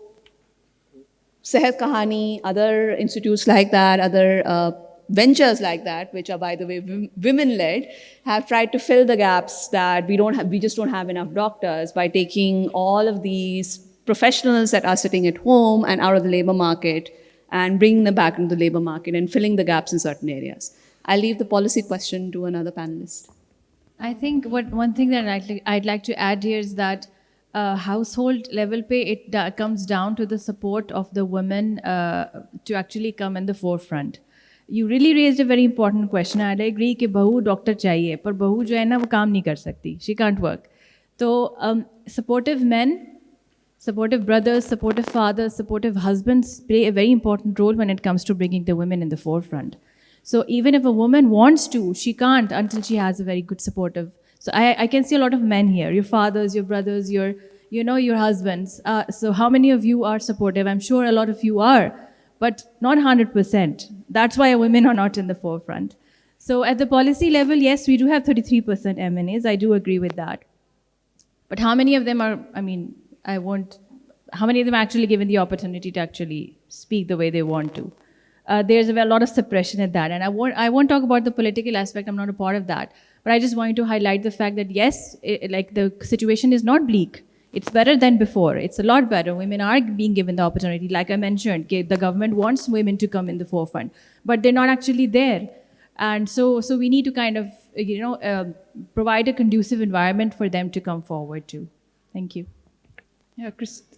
Sehat Kahani, other institutes like that, other ventures like that, which are, by the way, women-led, have tried to fill the gaps that we just don't have enough doctors by taking all of these professionals that are sitting at home and out of the labor market and bringing them back into the labor market and filling the gaps in certain areas. I'll leave the policy question to another panelist. I think one thing that I'd like to add here is that household level pay, it comes down to the support of the women to actually come in the forefront. You really raised a very important question. I agree कि बहू doctor चाहिए, पर बहू जो है ना वो काम नहीं कर सकती. She can't work. So supportive men, supportive brothers, supportive fathers, supportive husbands play a very important role when it comes to bringing the women in the forefront. So even if a woman wants to, she can't until she has a very good supportive. So I can see a lot of men here, your fathers, your brothers, your husbands. So how many of you are supportive? I'm sure a lot of you are, but not 100%. That's why women are not in the forefront. So at the policy level, yes, we do have 33% MNAs. I do agree with that. But how many of them are, how many of them are actually given the opportunity to actually speak the way they want to? There's a lot of suppression at that. And I won't talk about the political aspect, I'm not a part of that. But I just wanted to highlight the fact that yes, the situation is not bleak. It's better than before. It's a lot better. Women are being given the opportunity. Like I mentioned, the government wants women to come in the forefront, but they're not actually there. And so we need to kind of, provide a conducive environment for them to come forward to. Thank you. Yeah,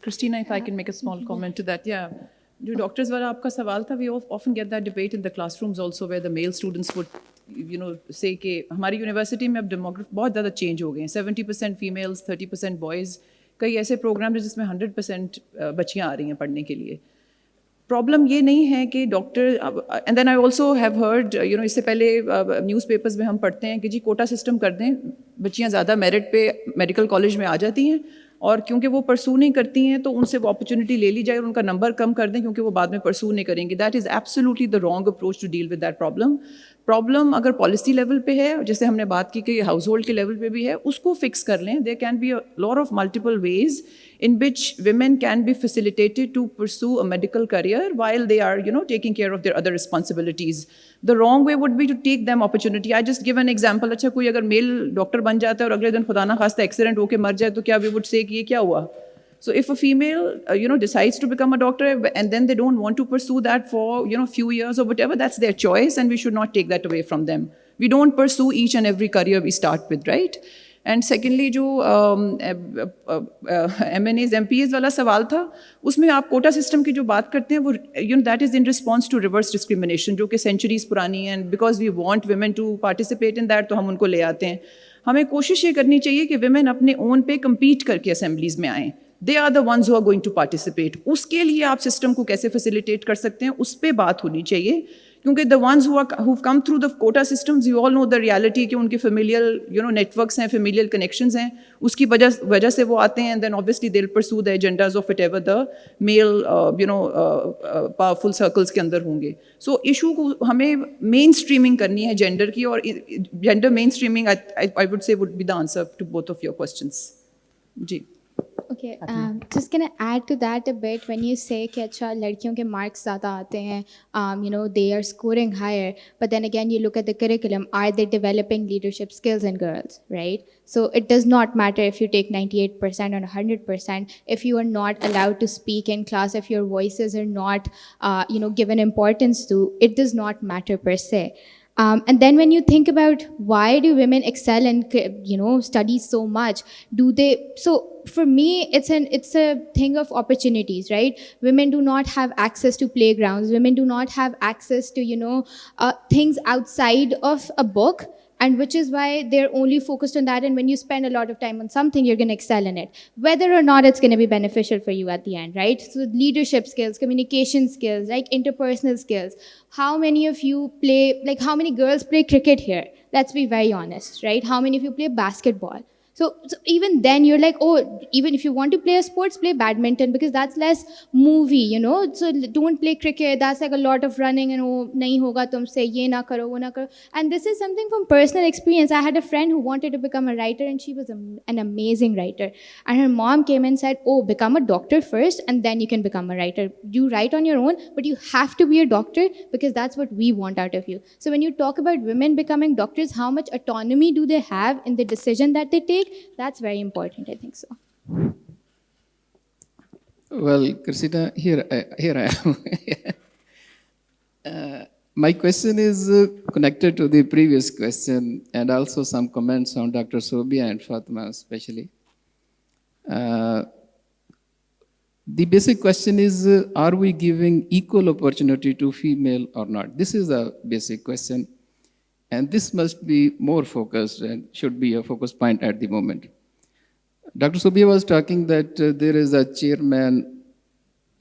Christina, if I can make a small comment to that. Yeah, जो doctors वाला आपका सवाल था, we often get that debate in the classrooms also, where the male students would, say कि हमारी university में अब demography बहुत ज़्यादा change हो गए हैं. 70% females, 30% boys. कई ऐसे प्रोग्राम हैं जिसमें 100% बच्चियाँ आ रही हैं पढ़ने के लिए. प्रॉब्लम ये नहीं है कि doctor, and then I also have heard, इससे पहले न्यूज़पेपर्स में हम पढ़ते हैं कि जी कोटा सिस्टम कर दें, बच्चियाँ ज़्यादा मेरिट पे मेडिकल कॉलेज में आ जाती हैं, और क्योंकि वो परसू नहीं करती हैं तो उनसे वो अपॉर्चुनिटी ले ली जाए और उनका नंबर कम कर दें क्योंकि वो बाद में परसू नहीं करेंगे. That is absolutely the wrong approach to deal with that problem अगर पॉलिसी लेवल पे है, जैसे हमने बात की कि हाउस होल्ड के लेवल पे भी है, उसको फिक्स कर लें. There can be a lot of multiple ways in which women can be facilitated to pursue a medical career while they are, taking care of their other responsibilities. The wrong way would be to take them opportunity. I just give an example. अच्छा कोई अगर mail doctor बन जाता है और अगले दिन खुदा ना खास्ता एक्सीडेंट होकर मर जाए तो क्या we would say कि ये क्या हुआ? So if a female, decides to become a doctor and then they don't want to pursue that for, few years or whatever, that's their choice and we should not take that away from them. We don't pursue each and every career we start with, right? And secondly जो MNAs MPAs वाला सवाल था, उसमें आप quota system की जो बात करते हैं वो that is in response to reverse discrimination जो कि सेंचुरीज पुरानी है, and because we want women to participate in that तो हम उनको ले आते हैं. हमें कोशिश ये करनी चाहिए कि वुमेन अपने ओन पे कम्पीट करके असेंबलीज में आएँ. They are the ones who are going to participate. उसके लिए आप सिस्टम को कैसे फैसिलिटेट कर सकते हैं उस पर बात होनी चाहिए, क्योंकि the ones who've come through the quota systems, you all know the reality कि उनके familial networks हैं, familial connections हैं, उसकी वजह से वो आते हैं, and then obviously they'll pursue the agendas of whatever the male powerful circles के अंदर होंगे. So issue को हमें mainstreaming करनी है gender की, और gender mainstreaming I would say would be the answer to both of your questions. Ji. Okay, just gonna add to that a bit. When you say कि अच्छा लड़कियों के marks ज़्यादा आते हैं, they are scoring higher, but then again you look at the curriculum, are they developing leadership skills in girls, right? So it does not matter if you take 98% or 100%, if you are not allowed to speak in class, if your voices are not, given importance to, it does not matter per se. And then when you think about why do women excel and study so much, so for me it's a thing of opportunities, right? Women do not have access to playgrounds, women do not have access to things outside of a book, and which is why they're only focused on that. And when you spend a lot of time on something, you're going to excel in it, whether or not it's going to be beneficial for you at the end, right? So leadership skills, communication skills, like interpersonal skills. How many of you how many girls play cricket here? Let's be very honest, right? How many of you play basketball? So even then you're like, oh, even if you want to play a sports, play badminton, because that's less movie, so don't play cricket, that's like a lot of running, and oh, nahi hoga tumse, ye na karo, wo na karo. And this is something from personal experience. I had a friend who wanted to become a writer, and she was an amazing writer, and her mom came and said, oh, become a doctor first and then you can become a writer. You write on your own, but you have to be a doctor because that's what we want out of you. So when you talk about women becoming doctors, how much autonomy do they have in the decision that they take? That's very important, I think so. Well, Christina, here I am. My question is connected to the previous question and also some comments on Dr. Sobia and Fatima especially. The basic question is, are we giving equal opportunity to female or not? This is the basic question. And this must be more focused and should be a focus point at the moment. Dr. Sobia was talking that there is a chairman,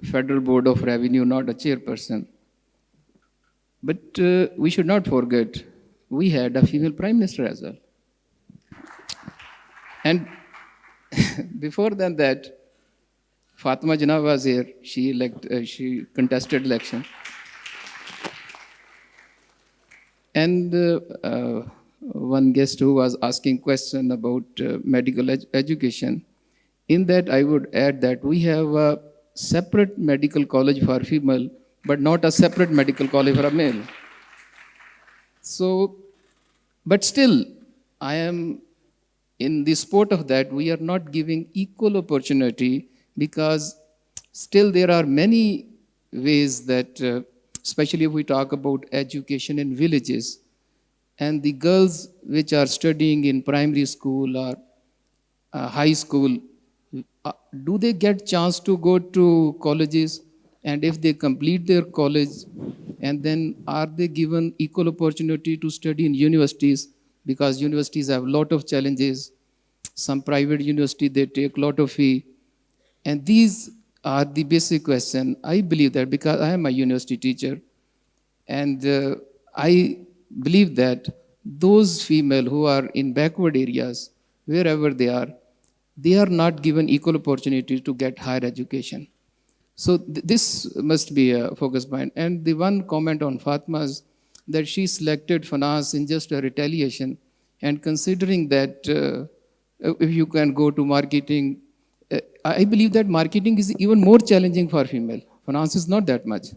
Federal Board of Revenue, not a chairperson. But we should not forget, we had a female prime minister as well. And before than that, Fatima Jinnah was here. She contested election. And one guest who was asking question about medical education. In that, I would add that we have a separate medical college for female, but not a separate medical college for a male. So, but still, I am in the sport of that, we are not giving equal opportunity because still there are many ways that, especially if we talk about education in villages, and the girls which are studying in primary school or high school, do they get chance to go to colleges? And if they complete their college, and then are they given equal opportunity to study in universities? Because universities have a lot of challenges. Some private university, they take a lot of fee. And these are the basic question. I believe that because I am a university teacher, and I believe that those female who are in backward areas, wherever they are not given equal opportunity to get higher education. So this must be a focus point. And the one comment on Fatma's that she selected finance in just a retaliation, and considering that if you can go to marketing, I believe that marketing is even more challenging for female. Finance is not that much.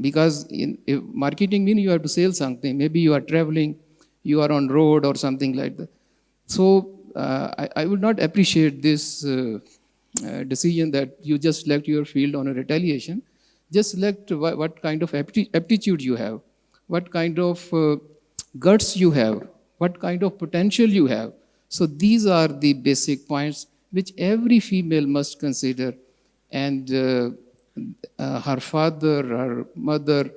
Because if marketing means you have to sell something. Maybe you are traveling, you are on road or something like that. So I would not appreciate this decision that you just select your field on a retaliation. Just select what kind of aptitude you have, what kind of guts you have, what kind of potential you have. So these are the basic points which every female must consider. And her father, her mother,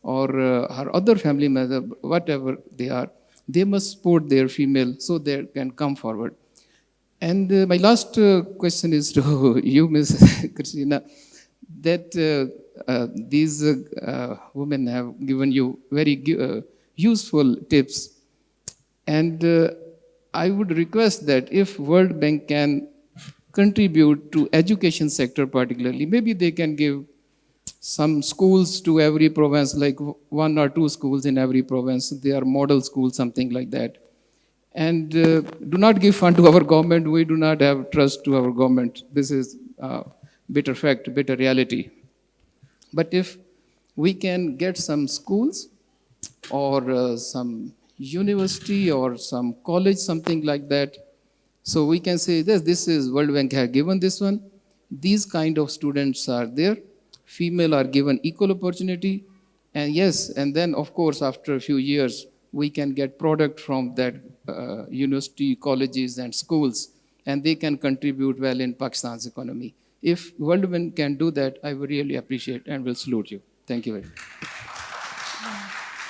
or her other family member, whatever they are, they must support their female so they can come forward. And my last question is to you, Ms. Christina, that these women have given you very useful tips. And I would request that if World Bank can contribute to education sector particularly, maybe they can give some schools to every province, like 1 or 2 schools in every province. They are model schools, something like that. And do not give fund to our government. We do not have trust to our government. This is bitter fact, bitter reality. But if we can get some schools or some university or some college, something like that, so we can say this is World Bank have given this one. These kind of students are there. Female are given equal opportunity. And yes, and then of course after a few years, we can get product from that university, colleges and schools, and they can contribute well in Pakistan's economy. If World Bank can do that, I would really appreciate and will salute you. Thank you very much.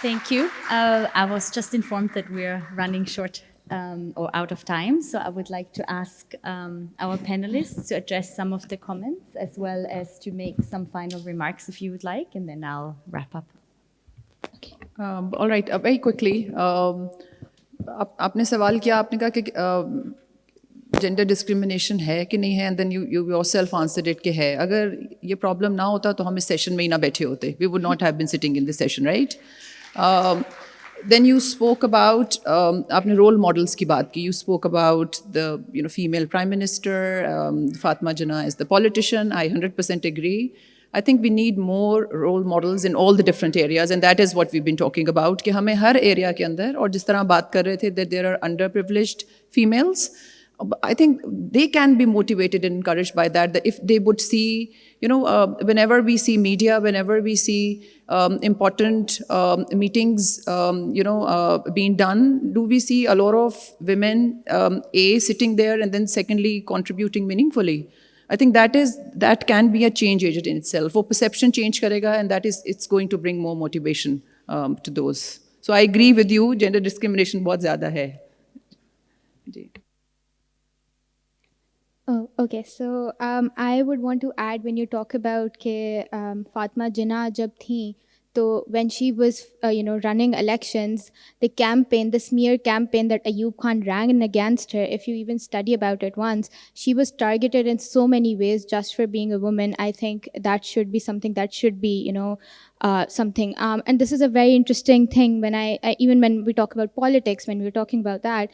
Thank you. I was just informed that we're running short or out of time, so I would like to ask our panelists to address some of the comments as well as to make some final remarks if you would like, and then I'll wrap up. Okay. All right, very quickly. आपने सवाल किया, आपने कहा कि gender discrimination है कि नहीं है, and then you yourself answered it कि है. अगर ये प्रॉब्लम ना होता तो हम इस सेशन में ही ना बैठे होते. We would not have been sitting in this session, right? Then you spoke about आपने role models की बात की. You spoke about the female prime minister, Fatma Jinnah as the politician. I 100% agree. I think we need more role models in all the different areas, and that is what we've been talking about. कि हमें हर area के अंदर, और जिस तरह बात कर रहे थे that there are underprivileged females, I think they can be motivated and encouraged by that if they would see, whenever we see media, whenever we see important meetings, being done, do we see a lot of women, sitting there, and then secondly, contributing meaningfully? I think that can be a change agent in itself. वो perception change करेगा, and it's going to bring more motivation to those. So I agree with you, gender discrimination बहुत ज़्यादा है. Oh, okay. So I would want to add, when you talk about कि Fatma Jinnah जब थी, So when she was, running elections, the smear campaign that Ayub Khan ran against her, if you even study about it once, she was targeted in so many ways just for being a woman. I think that should be something that should be, something. And this is a very interesting thing when even when we talk about politics, when we're talking about that,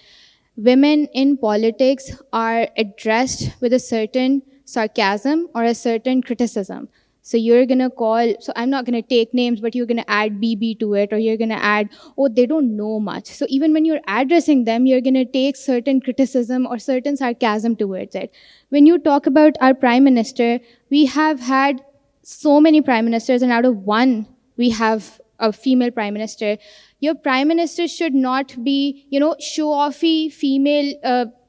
women in politics are addressed with a certain sarcasm or a certain criticism. So you're going to call, so I'm not going to take names, but you're going to add BB to it, or you're going to add, oh, they don't know much. So even when you're addressing them, you're going to take certain criticism or certain sarcasm towards it. When you talk about our prime minister, we have had so many prime ministers, and out of one, we have a female prime minister. Your prime minister should not be, show-offy female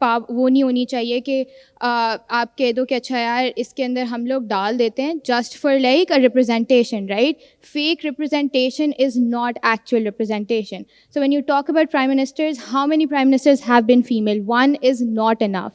वो नहीं होनी चाहिए कि आप कह दो कि अच्छा यार इसके अंदर हम लोग डाल देते हैं just for like a representation, right? Fake representation is not actual representation. So when you talk about prime ministers, how many prime ministers have been female? One is not enough.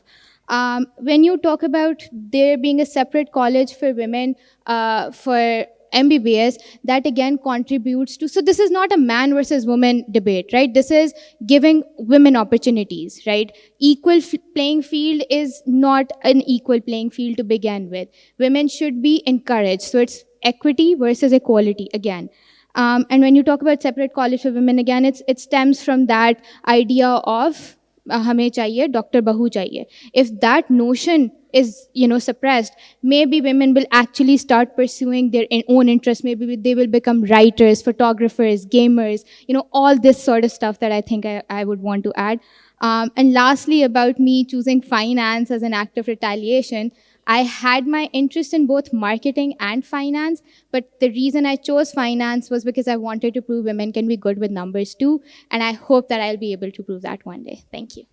When you talk about there being a separate college for women for MBBS, that again contributes to, so this is not a man versus woman debate, right? This is giving women opportunities, right? Equal playing field is not an equal playing field to begin with. Women should be encouraged. So it's equity versus equality again. And when you talk about separate college for women, again, it stems from that idea of हमें चाहिए, Dr. Bahu चाहिए. If that notion is, suppressed, maybe women will actually start pursuing their own interests. Maybe they will become writers, photographers, gamers, all this sort of stuff that I think I would want to add. And lastly, about me choosing finance as an act of retaliation, I had my interest in both marketing and finance, but the reason I chose finance was because I wanted to prove women can be good with numbers too, and I hope that I'll be able to prove that one day. Thank you.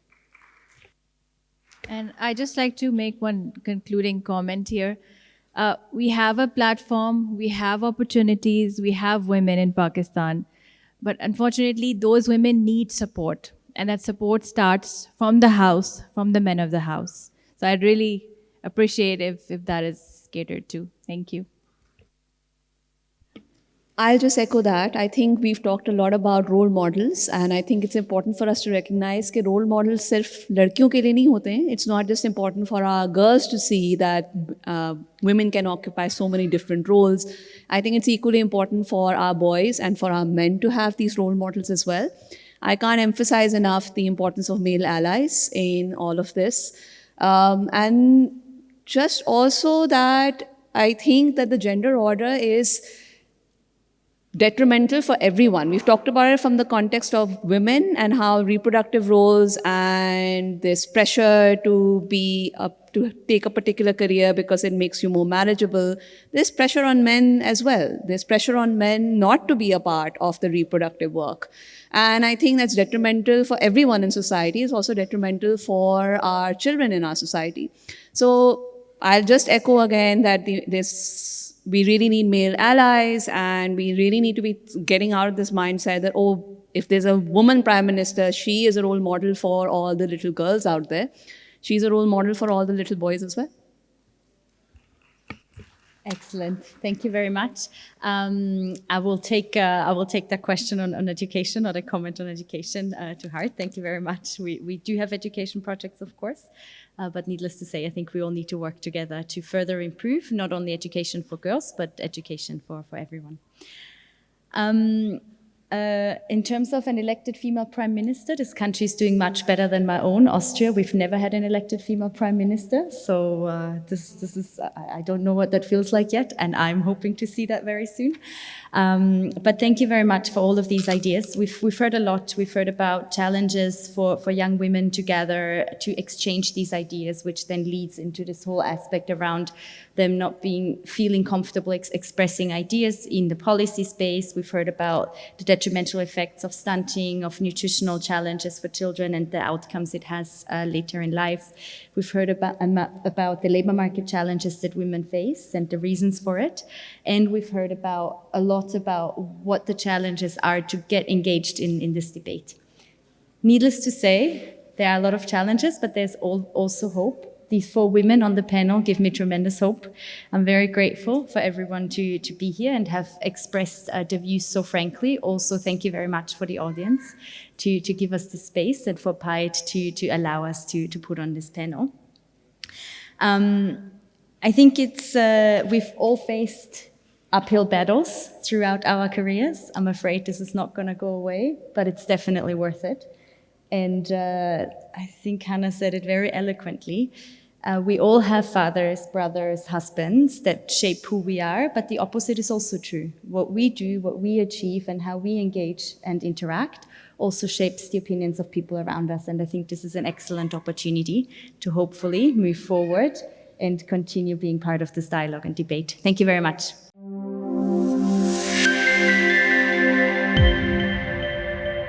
And I just like to make one concluding comment here. We have a platform, we have opportunities, we have women in Pakistan, but unfortunately those women need support, and that support starts from the house, from the men of the house. So I'd really appreciate if that is catered to. Thank you. I'll just echo that. I think we've talked a lot about role models, and I think it's important for us to recognize that role models सिर्फ लड़कियों के लिए नहीं होते हैं. It's not just important for our girls to see that women can occupy so many different roles. I think it's equally important for our boys and for our men to have these role models as well. I can't emphasize enough the importance of male allies in all of this. And just also that I think that the gender order is detrimental for everyone. We've talked about it from the context of women and how reproductive roles and this pressure to take a particular career because it makes you more marriageable. There's pressure on men as well. There's pressure on men not to be a part of the reproductive work. And I think that's detrimental for everyone in society. It's also detrimental for our children in our society. So I'll just echo again that we really need male allies, and we really need to be getting out of this mindset that, oh, if there's a woman prime minister, she is a role model for all the little girls out there. She's a role model for all the little boys as well. Excellent. Thank you very much. I will take that question on education, or the comment on education to heart. Thank you very much. We do have education projects, of course, but needless to say, I think we all need to work together to further improve not only education for girls, but education for everyone. In terms of an elected female prime minister, this country is doing much better than my own, Austria. We've never had an elected female prime minister, so this is, I don't know what that feels like yet, and I'm hoping to see that very soon. But thank you very much for all of these ideas. We've heard a lot. We've heard about challenges for young women to gather, to exchange these ideas, which then leads into this whole aspect around them not feeling comfortable expressing ideas in the policy space. We've heard about the detrimental effects of stunting, of nutritional challenges for children and the outcomes it has later in life. We've heard about the labor market challenges that women face and the reasons for it. And we've heard a lot about what the challenges are to get engaged in this debate. Needless to say, there are a lot of challenges, but there's also hope. These 4 women on the panel give me tremendous hope. I'm very grateful for everyone to be here and have expressed their views so frankly. Also, thank you very much for the audience to give us the space and for PAID to allow us to put on this panel. I think we've all faced uphill battles throughout our careers. I'm afraid this is not going to go away, but it's definitely worth it. And I think Hannah said it very eloquently. We all have fathers, brothers, husbands that shape who we are, but the opposite is also true. What we do, what we achieve, and how we engage and interact also shapes the opinions of people around us. And I think this is an excellent opportunity to hopefully move forward and continue being part of this dialogue and debate. Thank you very much.